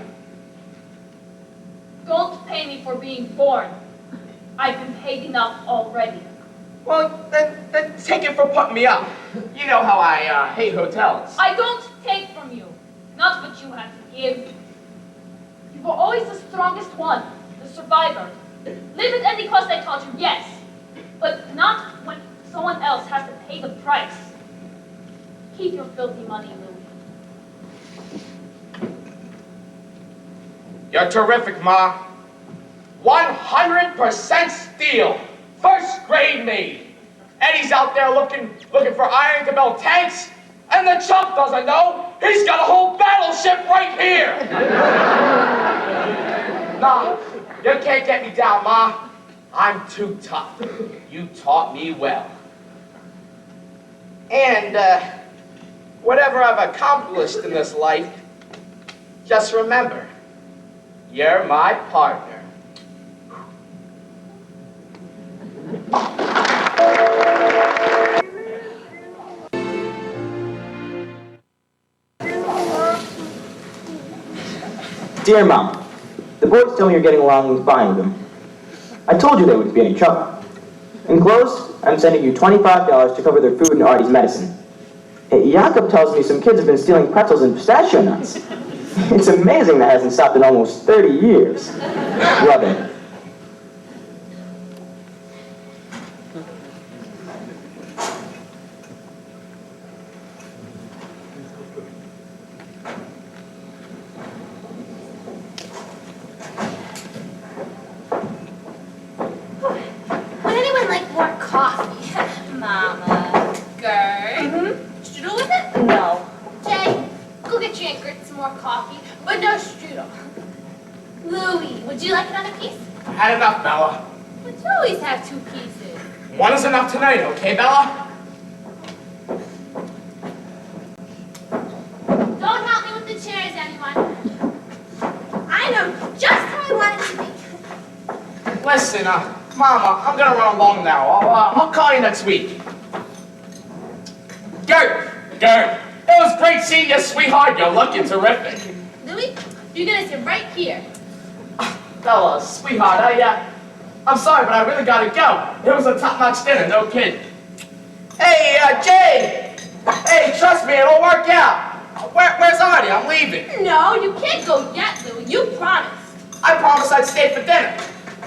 Don't pay me for being born. I've been paid enough already. Well, then take it for putting me up. You know how I hate hotels. I don't take from you. Not what you have to give. You were always the strongest one, the survivor. Live at any cost, I taught you, yes. But not when someone else has to pay the price. Keep your filthy money, Louis. You're terrific, Ma. 100% steel. First grade made. Eddie's out there looking for iron to build tanks, and the chump doesn't know he's got a whole battleship right here. Nah, you can't get me down, Ma. I'm too tough. You taught me well. And whatever I've accomplished in this life, just remember, you're my partner. Dear Mom, the boys tell me you're getting along fine with them. I told you they wouldn't be any trouble. Enclosed, I'm sending you $25 to cover their food and Artie's medicine. Hey, Jakob tells me some kids have been stealing pretzels and pistachio nuts. It's amazing that hasn't stopped in almost 30 years. Love it. Would anyone like more coffee? Mama. Gert? Strudel with it? No. Jay, go get your Aunt Gert some more coffee, but no strudel. Louie, would you like another piece? I had enough, Bella. But you always have 2 pieces. One is enough tonight, okay, Bella? Don't help me with the chairs, anyone. I know just how I want it to be. Listen, Mama, I'm gonna run along now. I'll call you next week. Gert, it was great seeing you, sweetheart. You're looking terrific. Louie, you're gonna sit right here. Bella, sweetheart, I'm sorry, but I really gotta go. It was a top-notch dinner, no kidding. Hey, Jay! Hey, trust me, it'll work out. Where's Artie? I'm leaving. No, you can't go yet, Louie. You promised. I promised I'd stay for dinner.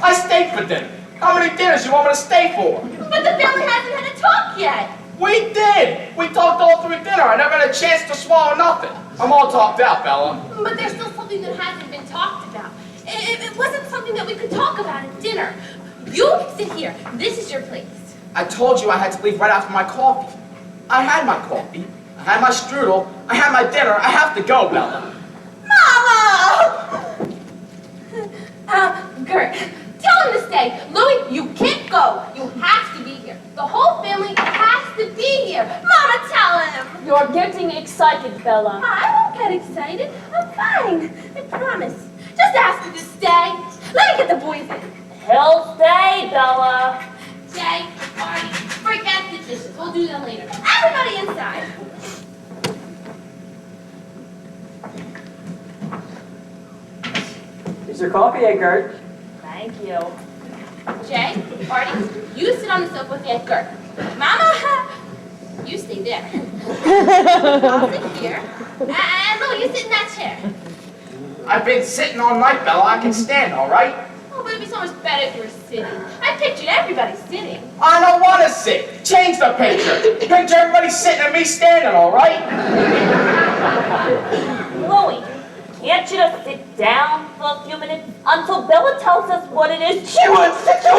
I stayed for dinner. How many dinners you want me to stay for? But the family hasn't had a talk yet. We did! We talked all through dinner. I never had a chance to swallow nothing. I'm all talked out, Bella. But there's still something that hasn't been talked about. It wasn't something that we could talk about at dinner. You can sit here. This is your place. I told you I had to leave right after my coffee. I had my coffee. I had my strudel. I had my dinner. I have to go, Bella. Mama! Gert, tell him to stay. Louie, you can't go. You have to be here. The whole family has to be here. Mama, tell him. You're getting excited, Bella. I won't get excited. I'm fine. I promise. Just ask him to stay. Let me get the boys in. He'll stay, Bella. Jay, Artie, forget the dishes. We'll do them later. Everybody inside. Is your coffee, Gert? Thank you. Jay, Artie, you sit on the sofa with Aunt Gert. Mama, you stay there. I'll sit here. And Louie, you sit in that chair. I've been sitting all night, Bella. I can stand, all right? Oh, but it'd be so much better if you were sitting. I pictured everybody sitting. I don't want to sit. Change the picture. Picture everybody sitting and me standing, all right? Louie, can't you just sit down for a few minutes until Bella tells us what it is she wants to do?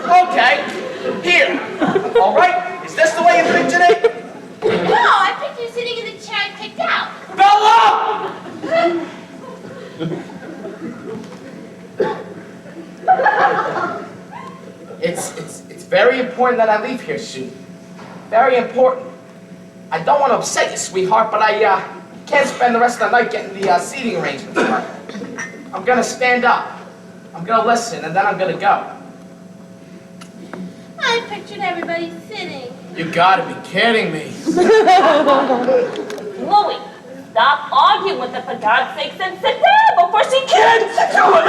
Okay. Here. All right? Is this the way you pictured it? No, I pictured you sitting in the chair I picked out. Bella! It's very important that I leave here soon. Very important. I don't want to upset you, sweetheart, but I can't spend the rest of the night getting the seating arrangements right. I'm gonna stand up. I'm gonna listen, and then I'm gonna go. I pictured everybody sitting. You gotta be kidding me. Louie, stop arguing with her for God's sakes and sit down before she can do it.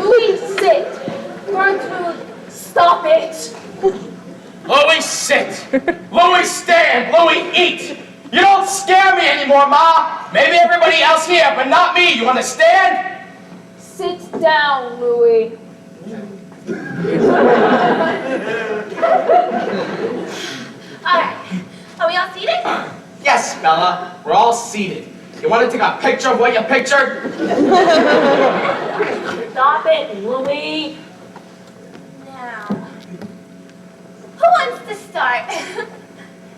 Louie, sit. Gertrude, stop it. Louie, sit. Louie, stand. Louie, eat. You don't scare me anymore, Ma. Maybe everybody else here, but not me. You understand? Sit down, Louie. All right. Are we all seated? Yes, Bella. We're all seated. You want to take a picture of what you pictured? Stop it, Louie. Now, who wants to start?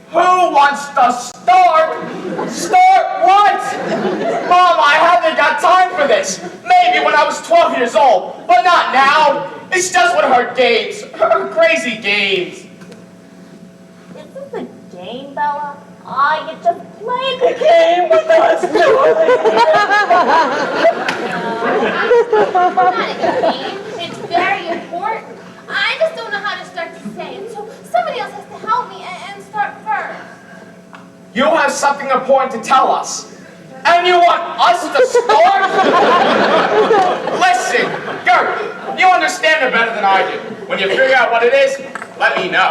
Who wants to start? Start what? Mom, I haven't got time for this. Maybe when I was 12 years old, but not now. It's just one of her games. Her crazy games. Is this a game, Bella? You just played the game with us, Not a game. It's very important. I just don't know how to start to say it, so somebody else has to help me and start first. You have something important to tell us. And you want us to start? Listen, Gert, you understand it better than I do. When you figure out what it is, let me know.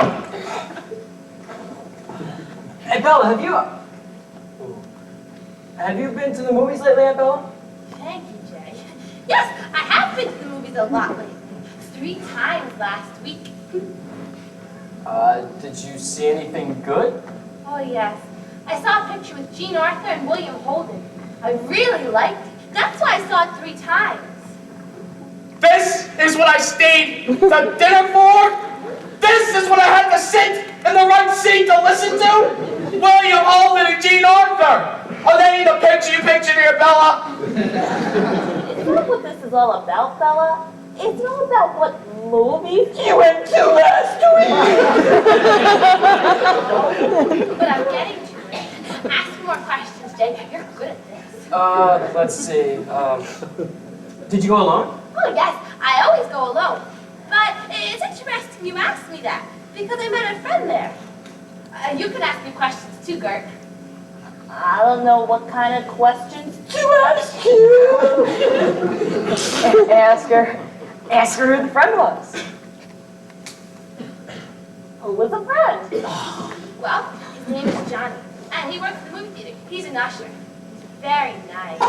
Hey, Bella, have you been to the movies lately, Aunt Bella? Thank you, Jay. Yes, I have been to the movies a lot lately. 3 times last week. Did you see anything good? Oh, yes. I saw a picture with Jean Arthur and William Holden. I really liked it. That's why I saw it 3 times. This is what I stayed to dinner for? This is what I had to sit in the right seat to listen to? William Holden and Jean Arthur. Are they in the picture you pictured here, Bella? Is that what this is all about, Bella? It's all about what movies you went to last week. But I'm getting to it. Ask me more questions, Jay. You're good at this. Let's see. Did you go alone? Oh, yes. I always go alone. But it's interesting you asked me that, because I met a friend there. You can ask me questions too, Gert. I don't know what kind of questions to ask you. Ask her who the friend was. Who was a friend? Well, his name is Johnny, and he works at the movie theater. He's an usher. He's very nice.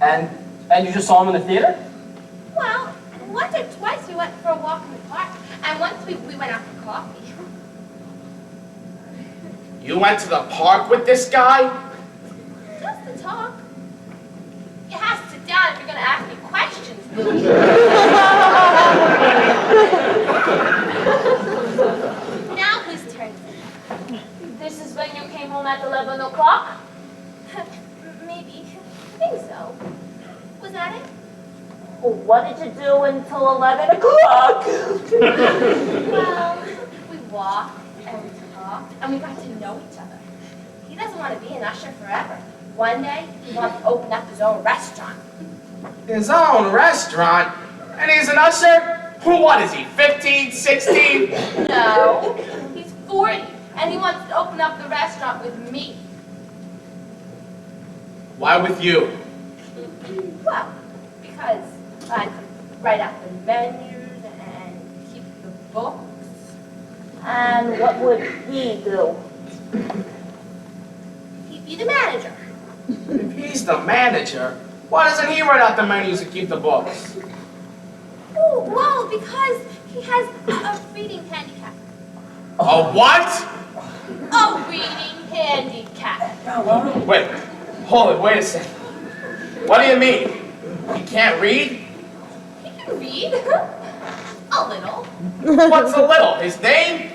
And you just saw him in the theater? Well, once or twice we went for a walk in the park, and once we went out for coffee. You went to the park with this guy? Just to talk. You have to sit down if you're going to ask me questions, Louie. Now whose turn is it? This is when you came home at 11 o'clock? Maybe. I think so. Well, what did you do until 11 o'clock? Well, we walked and we talked and we got to know each other. He doesn't want to be an usher forever. One day, he wants to open up his own restaurant. His own restaurant? And he's an usher? What is he, 15, 16? No, he's 40, and he wants to open up the restaurant with me. Why with you? Well, because I could write out the menus and keep the books. And what would he do? He'd be the manager. If he's the manager, why doesn't he write out the menus and keep the books? Oh, well, because he has a reading handicap. A what? A reading handicap. Wait, hold it, wait a second. What do you mean? He can't read? He can read. A little. What's a little? His name?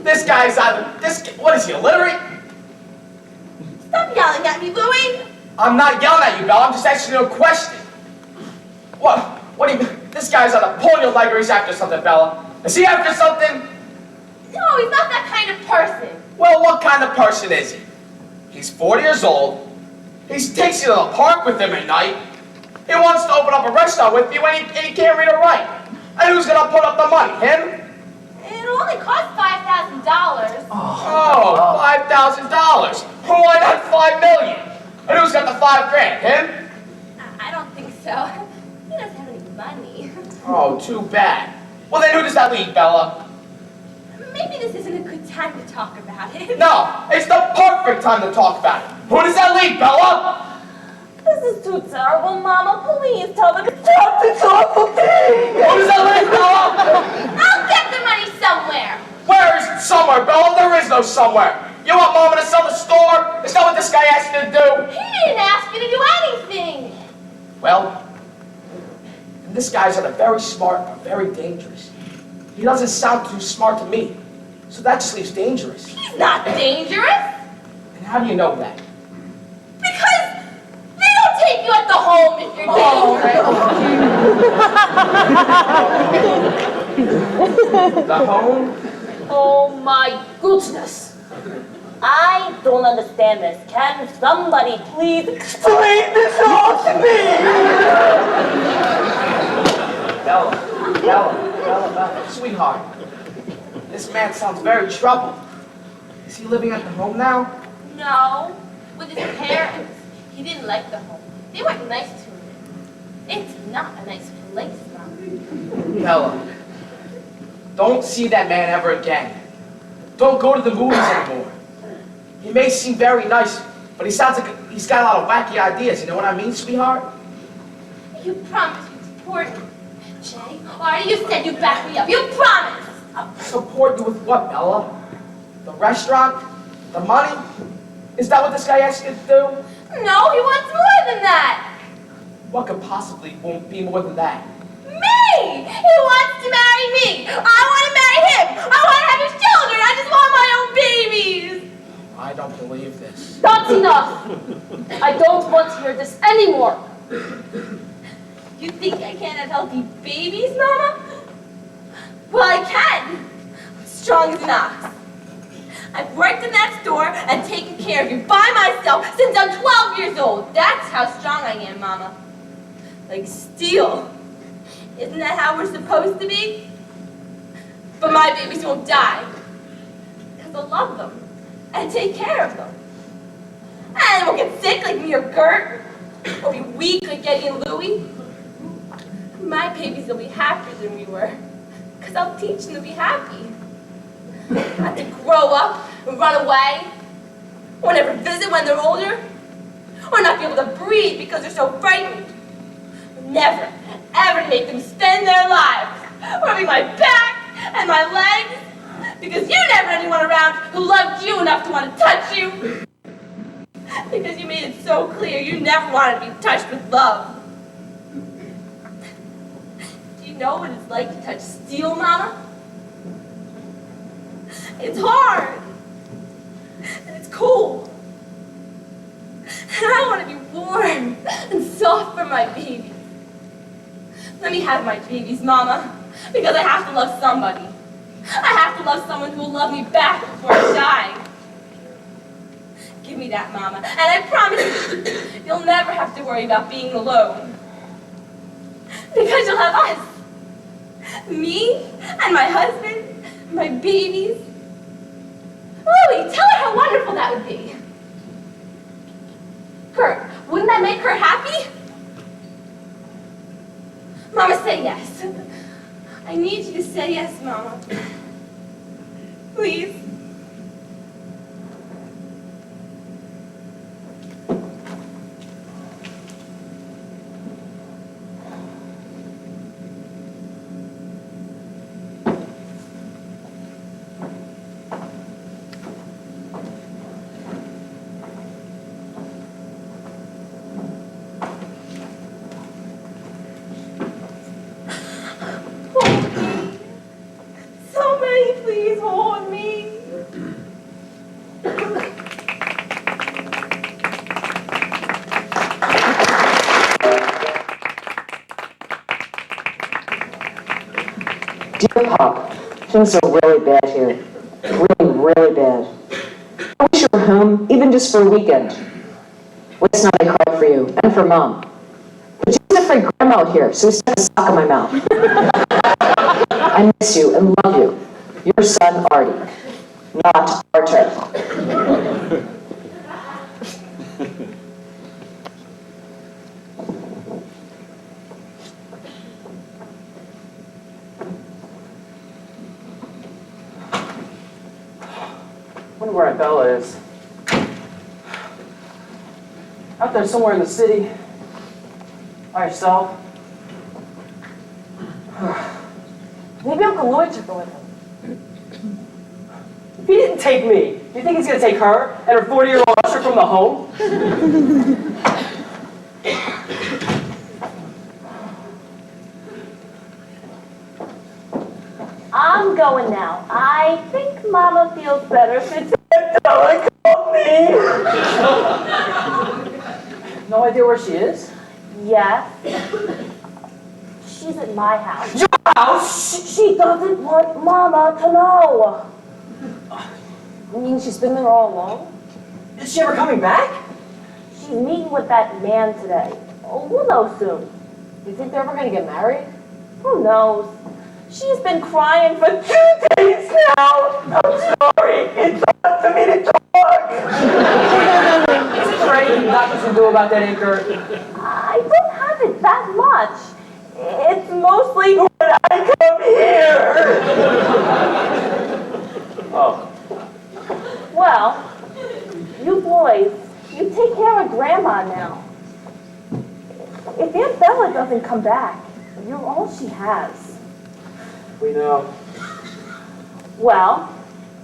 This guy's either, what is he, illiterate? Stop yelling at me, Louie. I'm not yelling at you, Bella, I'm just asking you a question. What do you mean? This guy's either pulling your leg or he's after something, Bella. Is he after something? No, he's not that kind of person. Well, what kind of person is he? He's 40 years old. He takes you to the park with him at night. He wants to open up a restaurant with you and he can't read or write. And who's gonna put up the money, him? It'll only cost $5,000. Oh, $5,000. Why not $5 million? And who's got the $5,000, him? I don't think so. He doesn't have any money. Oh, too bad. Well, then who does that leave, Bella? Maybe this isn't a good time to talk about it. No, it's the perfect time to talk about it. Who does that leave, Bella? This is too terrible, Mama. Please tell them to stop this awful thing. Who does that leave, Bella? I'll get the money somewhere. Where is somewhere, Bella? There is no somewhere. You want Mama to sell the store? Is that what this guy asked you to do? He didn't ask me to do anything. Well, this guy's either very smart or very dangerous. He doesn't sound too smart to me, so that just leaves dangerous. He's not dangerous. And how do you know that? Because they don't take you at the home if you're dangerous. The home? Oh my goodness. I don't understand this. Can somebody please explain this all to me? Bella, sweetheart. This man sounds very troubled. Is he living at the home now? No, with his parents. He didn't like the home. They weren't nice to him. It's not a nice place, Mom. Bella, don't see that man ever again. Don't go to the movies anymore. He may seem very nice, but he sounds like he's got a lot of wacky ideas. You know what I mean, sweetheart? You promised you'd support me, Jay. Or you said you'd back me up. You promised. Support you with what, Bella? The restaurant? The money? Is that what this guy asked you to do? No, he wants more than that. What could possibly be more than that? Me! He wants to marry me. I want to marry him. I want to have his children. I just want my own babies. I don't believe this. That's enough! I don't want to hear this anymore. You think I can't have healthy babies, Mama? Well, I can. I'm strong as an ox. I've worked in that store and taken care of you by myself since I'm 12 years old. That's how strong I am, Mama. Like steel. Isn't that how we're supposed to be? But my babies won't die. Because I'll love them and take care of them. And they won't get sick like me or Gert. Or be weak like Eddie and Louie. My babies will be happier than we were. Because I'll teach them to be happy. Not to grow up and run away. Or never visit when they're older. Or not be able to breathe because they're so frightened. Never, ever make them spend their lives rubbing my back and my legs. Because you never had anyone around who loved you enough to want to touch you. Because you made it so clear you never wanted to be touched with love. Do you know what it's like to touch steel, Mama? It's hard. And it's cold. And I want to be warm and soft for my baby. Let me have my babies, Mama, because I have to love somebody. I have to love someone who will love me back before I die. Give me that, Mama, and I promise you, you'll never have to worry about being alone. Because you'll have us. Me and my husband, my babies. Louie, tell her how wonderful that would be. Kurt, wouldn't that make her happy? Mama, say yes. I need you to say yes, Mama. Please. Somebody please hold me. Dear Pop, things are really bad here. Really, really bad. I wish you were home, even just for a weekend. Last night I cried for you, and for Mom. But she's afraid Grandma out here, so we stuck a sock in my mouth. I miss you and love you. Your son, Artie. Not Arthur. I wonder where Aunt Bella is. Out there somewhere in the city. By herself. Maybe Uncle Lloyd took her with him. If he didn't take me, do you think he's going to take her and her 40-year-old usher from the home? I'm going now. I think Mama feels better since Della called me. No idea where she is? Yes. She's at my house. Your house? She doesn't want Mama to know. You mean she's been there all along? Is she ever coming back? She's meeting with that man today. Oh, we'll know soon. Do you think they're ever going to get married? Who knows? She's been crying for 2 days now. I'm sorry. It's up to me to talk. Is there anything doctors can do about that, anchor? I don't have it that much. It's mostly when I come here. Oh. Well, you boys, you take care of Grandma now. If Aunt Bella doesn't come back, you're all she has. We know. Well,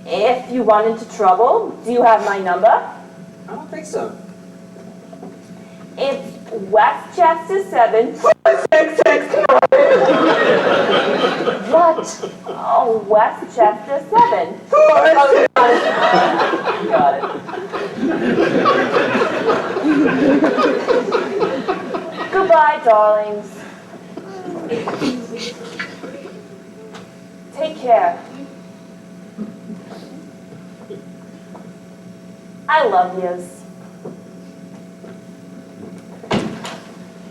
if you run into trouble, do you have my number? I don't think so. It's Westchester 7. What? Oh, Westchester 7. You got it. Goodbye, darlings. Take care. I love yous.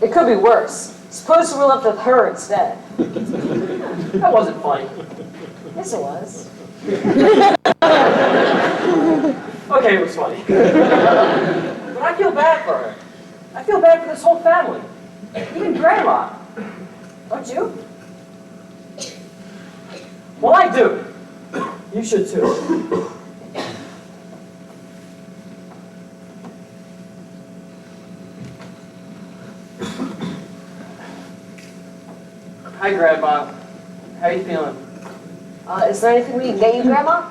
It could be worse. Suppose we were left with her instead. That wasn't funny. Yes, it was. Okay, it was funny. But I feel bad for her. I feel bad for this whole family. Even Grandma. Don't you? Well, I do. You should too. Hi, Grandma. How you feeling? Is there anything we can get you, Grandma?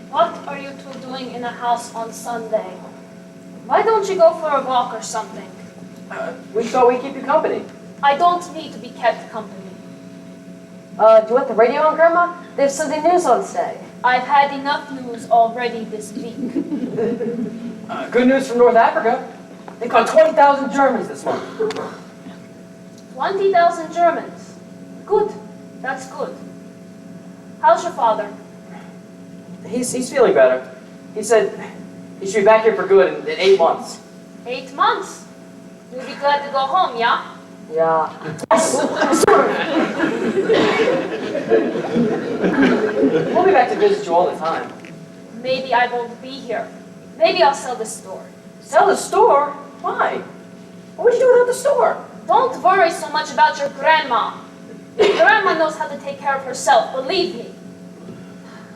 What are you two doing in the house on Sunday? Why don't you go for a walk or something? We thought we'd keep you company. I don't need to be kept company. Do you want the radio on, Grandma? There's Sunday news on today. I've had enough news already this week. Good news from North Africa. They caught 20,000 Germans this month. 20,000 Germans. Good. That's good. How's your father? He's feeling better. He said he should be back here for good in 8 months. 8 months. You'll be glad to go home, yeah? Yeah. We'll be back to visit you all the time. Maybe I won't be here. Maybe I'll sell the store. Sell the store? Why? What would you do without the store? Don't worry so much about your grandma. Grandma knows how to take care of herself, believe me.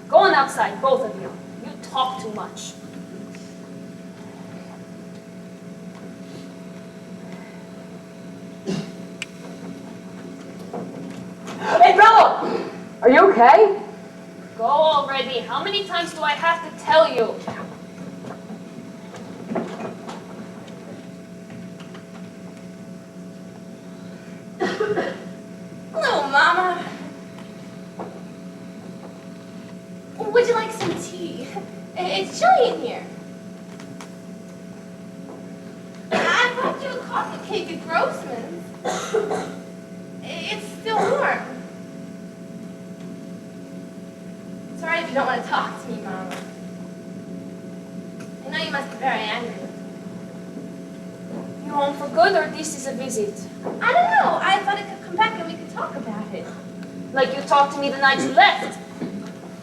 Go on outside, both of you. You talk too much. Hey, Bella! Are you okay? Go already. How many times do I have to tell you? Hello, Mama. Would you like some tea? It's chilly in here. I brought you a coffee cake at Grossman's. It's still warm. It's alright if you don't want to talk to me, Mama. I know you must be very angry. You home for good or this is a visit? I don't know. I thought I could come back and we could talk about it. Like you talked to me the night you left?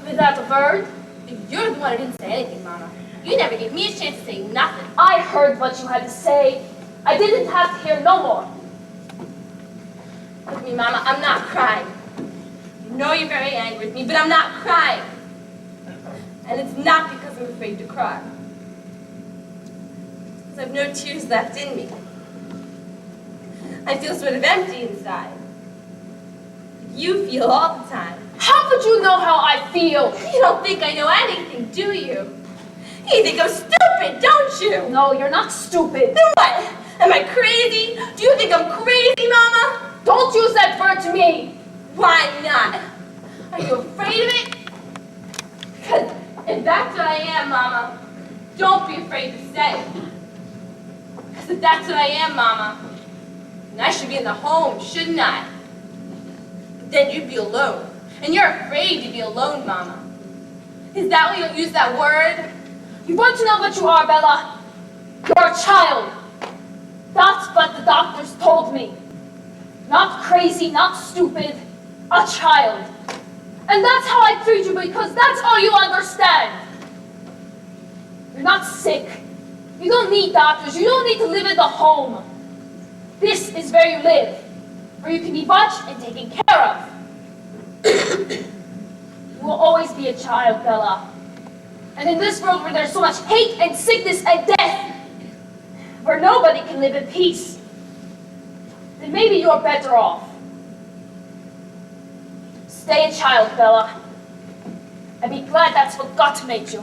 Without a word? You're the one who didn't say anything, Mama. You never gave me a chance to say nothing. I heard what you had to say. I didn't have to hear no more. Look at me, Mama. I'm not crying. I know you're very angry with me, but I'm not crying. And it's not because I'm afraid to cry. Because I have no tears left in me. I feel sort of empty inside. You feel all the time. How could you know how I feel? You don't think I know anything, do you? You think I'm stupid, don't you? No, you're not stupid. Then what? Am I crazy? Do you think I'm crazy, Mama? Don't use that word to me. Why not? Are you afraid of it? Because if that's what I am, Mama, don't be afraid to say it. Because if that's what I am, Mama, then I should be in the home, shouldn't I? But then you'd be alone. And you're afraid to be alone, Mama. Is that why you don't use that word? You want to know what you are, Bella? You're a child. That's what the doctors told me. Not crazy, not stupid, a child. And that's how I treat you because that's all you understand. You're not sick. You don't need doctors. You don't need to live in the home. This is where you live, where you can be watched and taken care of. You will always be a child, Bella. And in this world where there's so much hate and sickness and death, where nobody can live in peace, then maybe you're better off. Stay a child, Bella. And be glad that's what God made you.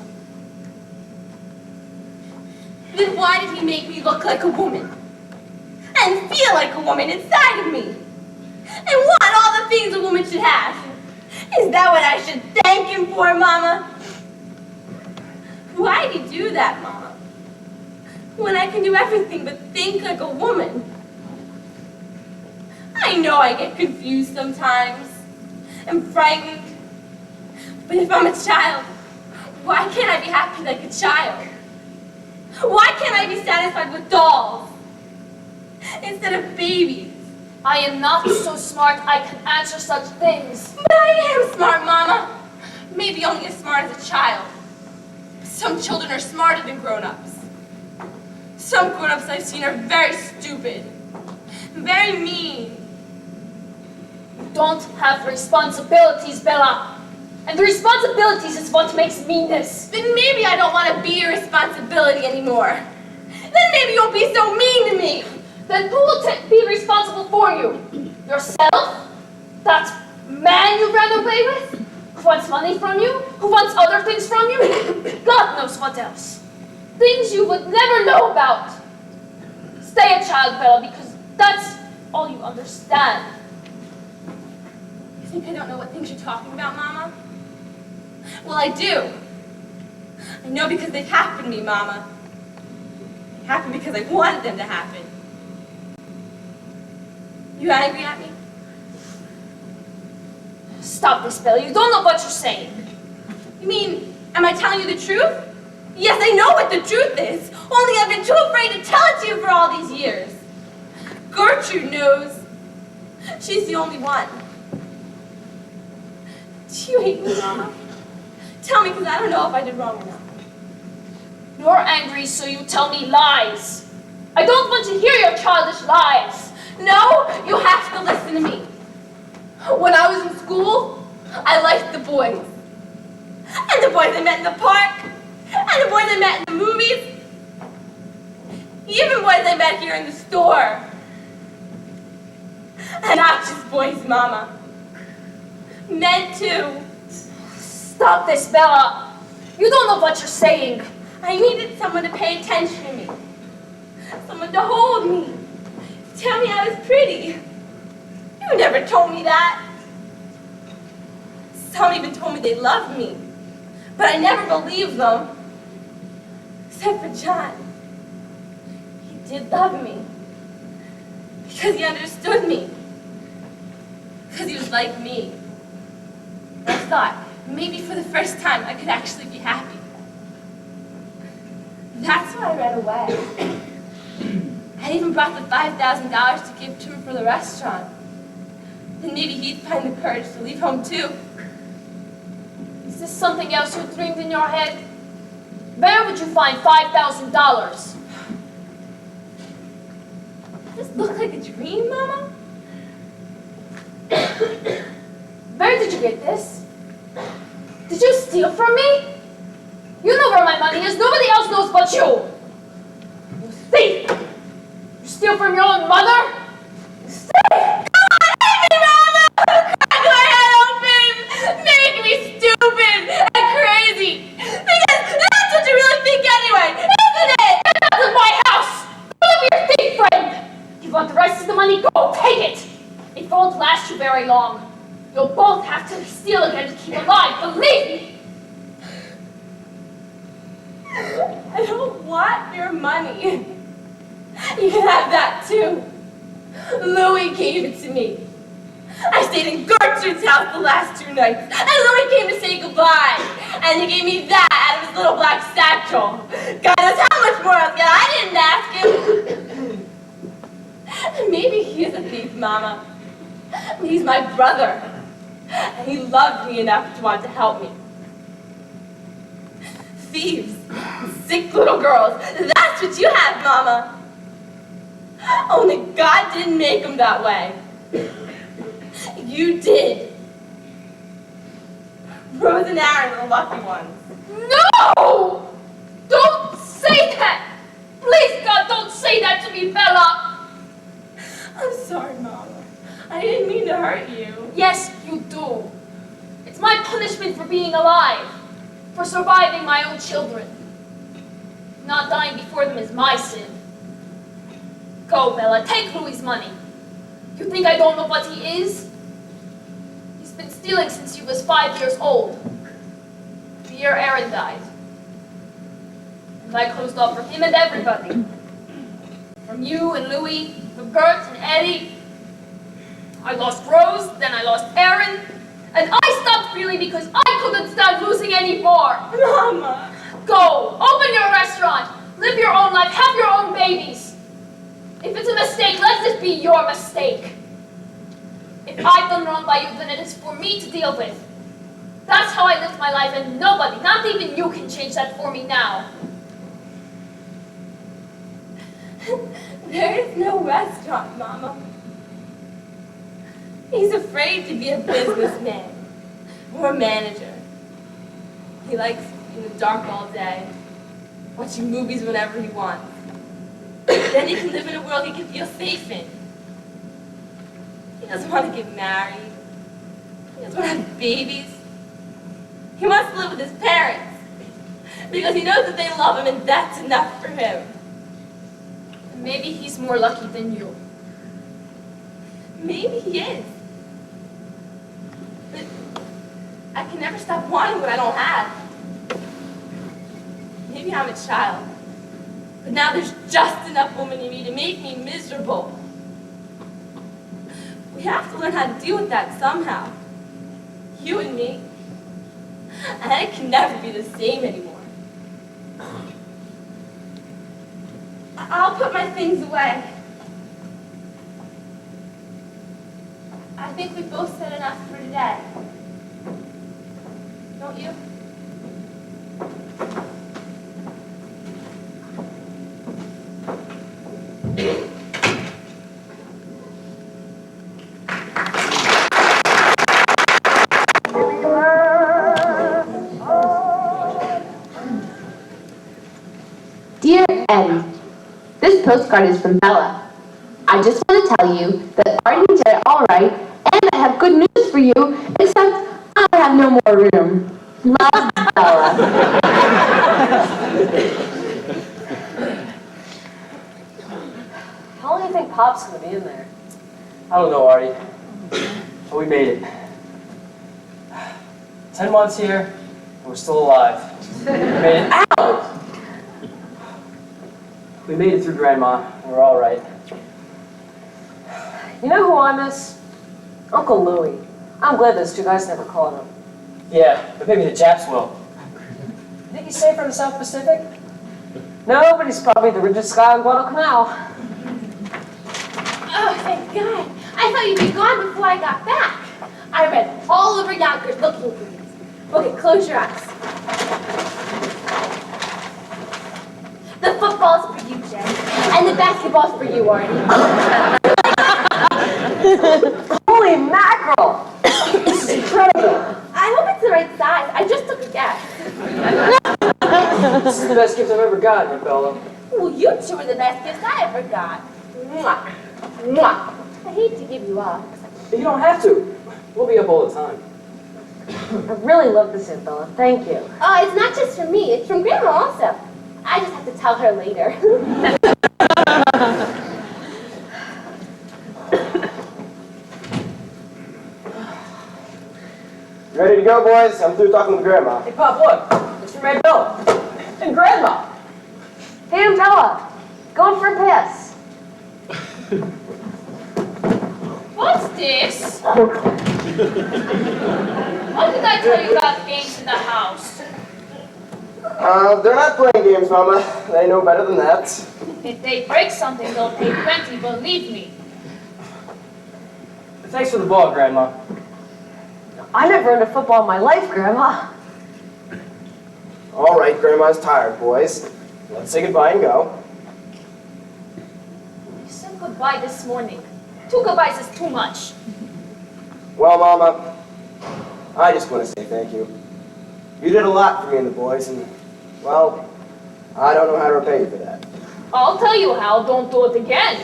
Then why did he make me look like a woman? And feel like a woman inside of me? And want all the things a woman should have? Is that what I should thank him for, Mama? Why did he do that, Mama? When I can do everything but think like a woman. I know I get confused sometimes. And frightened. But if I'm a child, why can't I be happy like a child? Why can't I be satisfied with dolls instead of babies? I am not so smart I can answer such things. But I am smart, Mama. Maybe only as smart as a child. Some children are smarter than grown-ups. Some grown-ups I've seen are very stupid, very mean. You don't have responsibilities, Bella. And the responsibilities is what makes meanness. Then maybe I don't want to be your responsibility anymore. Then maybe you won't be so mean to me. Then who will be responsible for you? Yourself? That man you ran away with? Who wants money from you? Who wants other things from you? God knows what else. Things you would never know about. Stay a child, Bella, because that's all you understand. You think I don't know what things you're talking about, Mama? Well, I do. I know because they've happened to me, Mama. They happened because I wanted them to happen. You angry at me? Stop this, Bella. You don't know what you're saying. You mean, am I telling you the truth? Yes, I know what the truth is. Only I've been too afraid to tell it to you for all these years. Gertrude knows. She's the only one. Do you hate me, Mama? Tell me, because I don't know if I did wrong or not. You're angry, so you tell me lies. I don't want to hear your childish lies. No, you have to listen to me. When I was in school, I liked the boys. And the boys I met in the park. And the boys I met in the movies. Even boys I met here in the store. And not just boys, Mama. Men too. Stop this, Bella. You don't know what you're saying. I needed someone to pay attention to me. Someone to hold me. Tell me I was pretty. You never told me that. Some even told me they loved me. But I never believed them. Except for John. He did love me. Because he understood me. Because he was like me. I thought, maybe for the first time, I could actually be happy. That's why I ran away. I even brought the $5,000 to give to him for the restaurant. Then maybe he'd find the courage to leave home too. Is this something else you dreamed in your head? Where would you find $5,000? Does this look like a dream, Mama? Where did you get this? Did you steal from me? You know where my money is. Nobody else knows but you. You thief! You steal from your own mother? You thief! Come on, hit me, Mama! Crack my head open! Make me stupid and crazy! Because that's what you really think anyway, isn't it? Get out of my house! Go live with your thief friend! You want the rest of the money? Go take it! It won't last you very long. You'll both have to steal again to keep alive, believe me! I don't want your money. You can have that too. Louis gave it to me. I stayed in Gertrude's house the last 2 nights, and Louis came to say goodbye. And he gave me that out of his little black satchel. God knows how much more I'll get. I didn't ask him. Maybe he is a thief, Mama. But he's my brother. And he loved me enough to want to help me. Thieves, sick little girls, that's what you have, Mama. Only God didn't make them that way. You did. Rose and Aaron are the lucky ones. No! Don't say that! Please, God, don't say that to me, Bella! I'm sorry, Mama. I didn't mean to hurt you. Yes, you do. It's my punishment for being alive, for surviving my own children. Not dying before them is my sin. Go, Bella, take Louis' money. You think I don't know what he is? He's been stealing since he was 5 years old. The year Aaron died. And I closed off from him and everybody. From you and Louis, from Gert and Eddie. I lost Rose, then I lost Aaron, and I stopped feeling because I couldn't stand losing anymore. Mama! Go, open your restaurant, live your own life, have your own babies. If it's a mistake, let this be your mistake. If I've done wrong by you, then it is for me to deal with. That's how I lived my life, and nobody, not even you, can change that for me now. There is no restaurant, Mama. He's afraid to be a businessman or a manager. He likes in the dark all day, watching movies whenever he wants. Then he can live in a world he can feel safe in. He doesn't want to get married. He doesn't want to have babies. He wants to live with his parents because he knows that they love him and that's enough for him. And maybe he's more lucky than you. Maybe he is. But I can never stop wanting what I don't have. Maybe I'm a child. But now there's just enough woman in me to make me miserable. We have to learn how to deal with that somehow. You and me. And it can never be the same anymore. I'll put my things away. I think we both said enough for today. Don't you? Dear Eddie, this postcard is from Bella. I just want to tell you that Artie and Jay are all right, and I have good news for you, except I have no more room. Love, Bella. How long do you think Pop's gonna be in there? I don't know, Artie. But we made it. 10 months here, and we're still alive. We made it out! We made it through Grandma, and we're all right. You know who I miss? Uncle Louie. I'm glad those two guys never caught him. Yeah, but maybe the Japs will. You think he's safe from the South Pacific? No, but he's probably the richest guy on Guadalcanal. Oh, thank God. I thought you'd be gone before I got back. I ran all over Yonkers looking for you. Okay, close your eyes. The football's for you, Jay. And the basketball's for you, Artie. Holy mackerel! This is incredible! I hope it's the right size. I just took a guess. This is the best gift I've ever gotten, Bella. Well, you two are the best gifts I ever got. Mwah. Mwah. I hate to give you up. You don't have to. We'll be up all the time. I really love this, Bella. Thank you. Oh, it's not just from me. It's from Grandma also. I just have to tell her later. You ready to go, boys? I'm through talking with Grandma. Hey, Pop, look. It's from Aunt Bella. And Grandma. Hey, I'm Bella. Going for a piss. What's this? What did I tell you about games in the house? They're not playing games, Mama. They know better than that. If they break something, they'll pay plenty, believe me. Thanks for the ball, Grandma. I never owned a football in my life, Grandma. All right, Grandma's tired, boys. Let's say goodbye and go. You said goodbye this morning. 2 goodbyes is too much. Well, Mama, I just want to say thank you. You did a lot for me and the boys, and, well, I don't know how to repay you for that. I'll tell you how, don't do it again.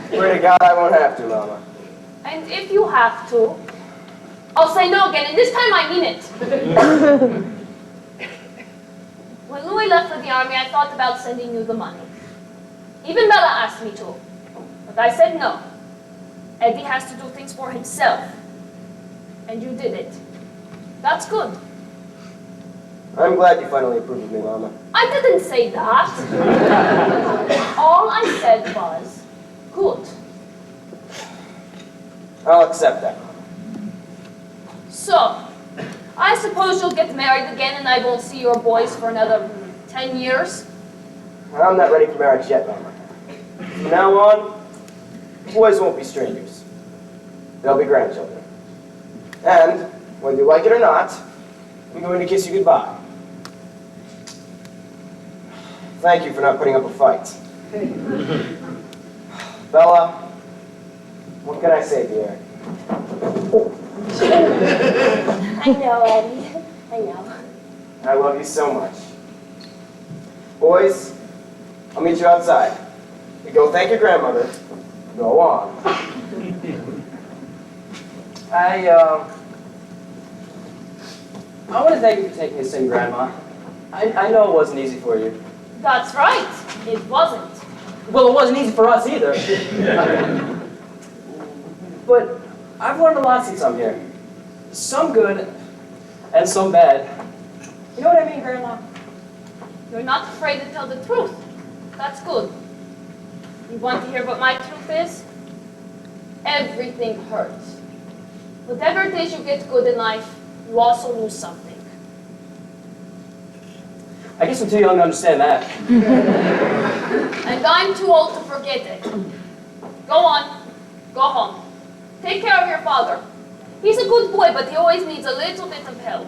Pray to God I won't have to, Mama. And if you have to, I'll say no again, and this time I mean it. When Louis left for the army, I thought about sending you the money. Even Bella asked me to, but I said no. Eddie has to do things for himself. And you did it. That's good. I'm glad you finally approved of me, Mama. I didn't say that. All I said was, good. I'll accept that. So, I suppose you'll get married again and I won't see your boys for another 10 years? I'm not ready for marriage yet, Mama. From now on, the boys won't be strangers. They'll be grandchildren. And, whether you like it or not, I'm going to kiss you goodbye. Thank you for not putting up a fight. Bella, what can I say, dear? I know, Eddie. I know. I love you so much. Boys, I'll meet you outside. You go thank your grandmother. Go on. I want to thank you for taking us in, Grandma. I know it wasn't easy for you. That's right. It wasn't. Well, it wasn't easy for us either. But I've learned a lot since I'm here. Some good and some bad. You know what I mean, Grandma? You're not afraid to tell the truth. That's good. You want to hear what my truth is? Everything hurts. Whatever it is you get good in life, you also lose something. I guess I'm too young to understand that. And I'm too old to forget it. Go on. Go home. Take care of your father. He's a good boy, but he always needs a little bit of help.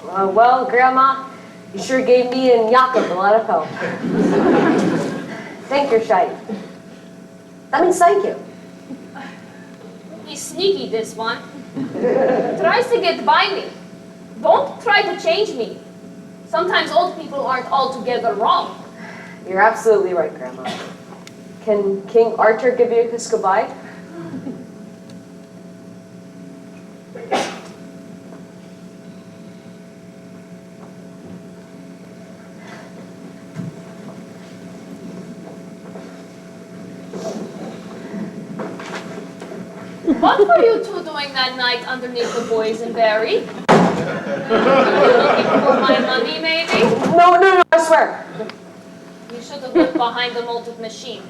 Well, Grandma, you sure gave me and Jakob a lot of help. Thank you, Shai. That means thank you. He's sneaky, this one. Tries to get by me. Don't try to change me. Sometimes old people aren't altogether wrong. You're absolutely right, Grandma. Can King Arthur give you a kiss goodbye? What were you two doing that night underneath the boysenberry? Looking for my money, maybe? No, I swear. You should have looked behind the molded machine.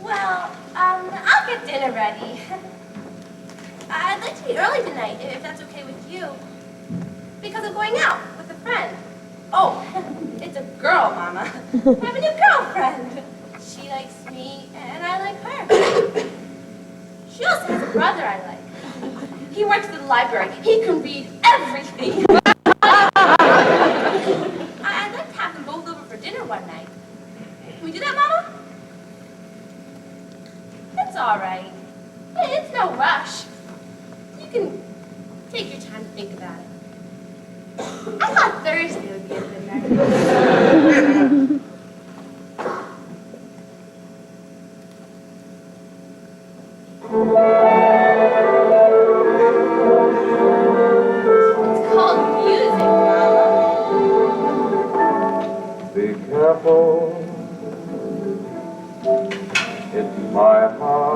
Well, I'll get dinner ready. I'd like to be early tonight, if that's okay with you. Because I'm going out with a friend. Oh, it's a girl, Mama. I have a new girlfriend. She likes me, and I like her. She also has a brother I like. He works at the library. He can read everything. I'd like to have them both over for dinner one night. Can we do that, Mama? It's all right. It's no rush. You can take your time to think about it. I thought Thursday would be a good night. It's called music, Mama. Be careful, it's my heart.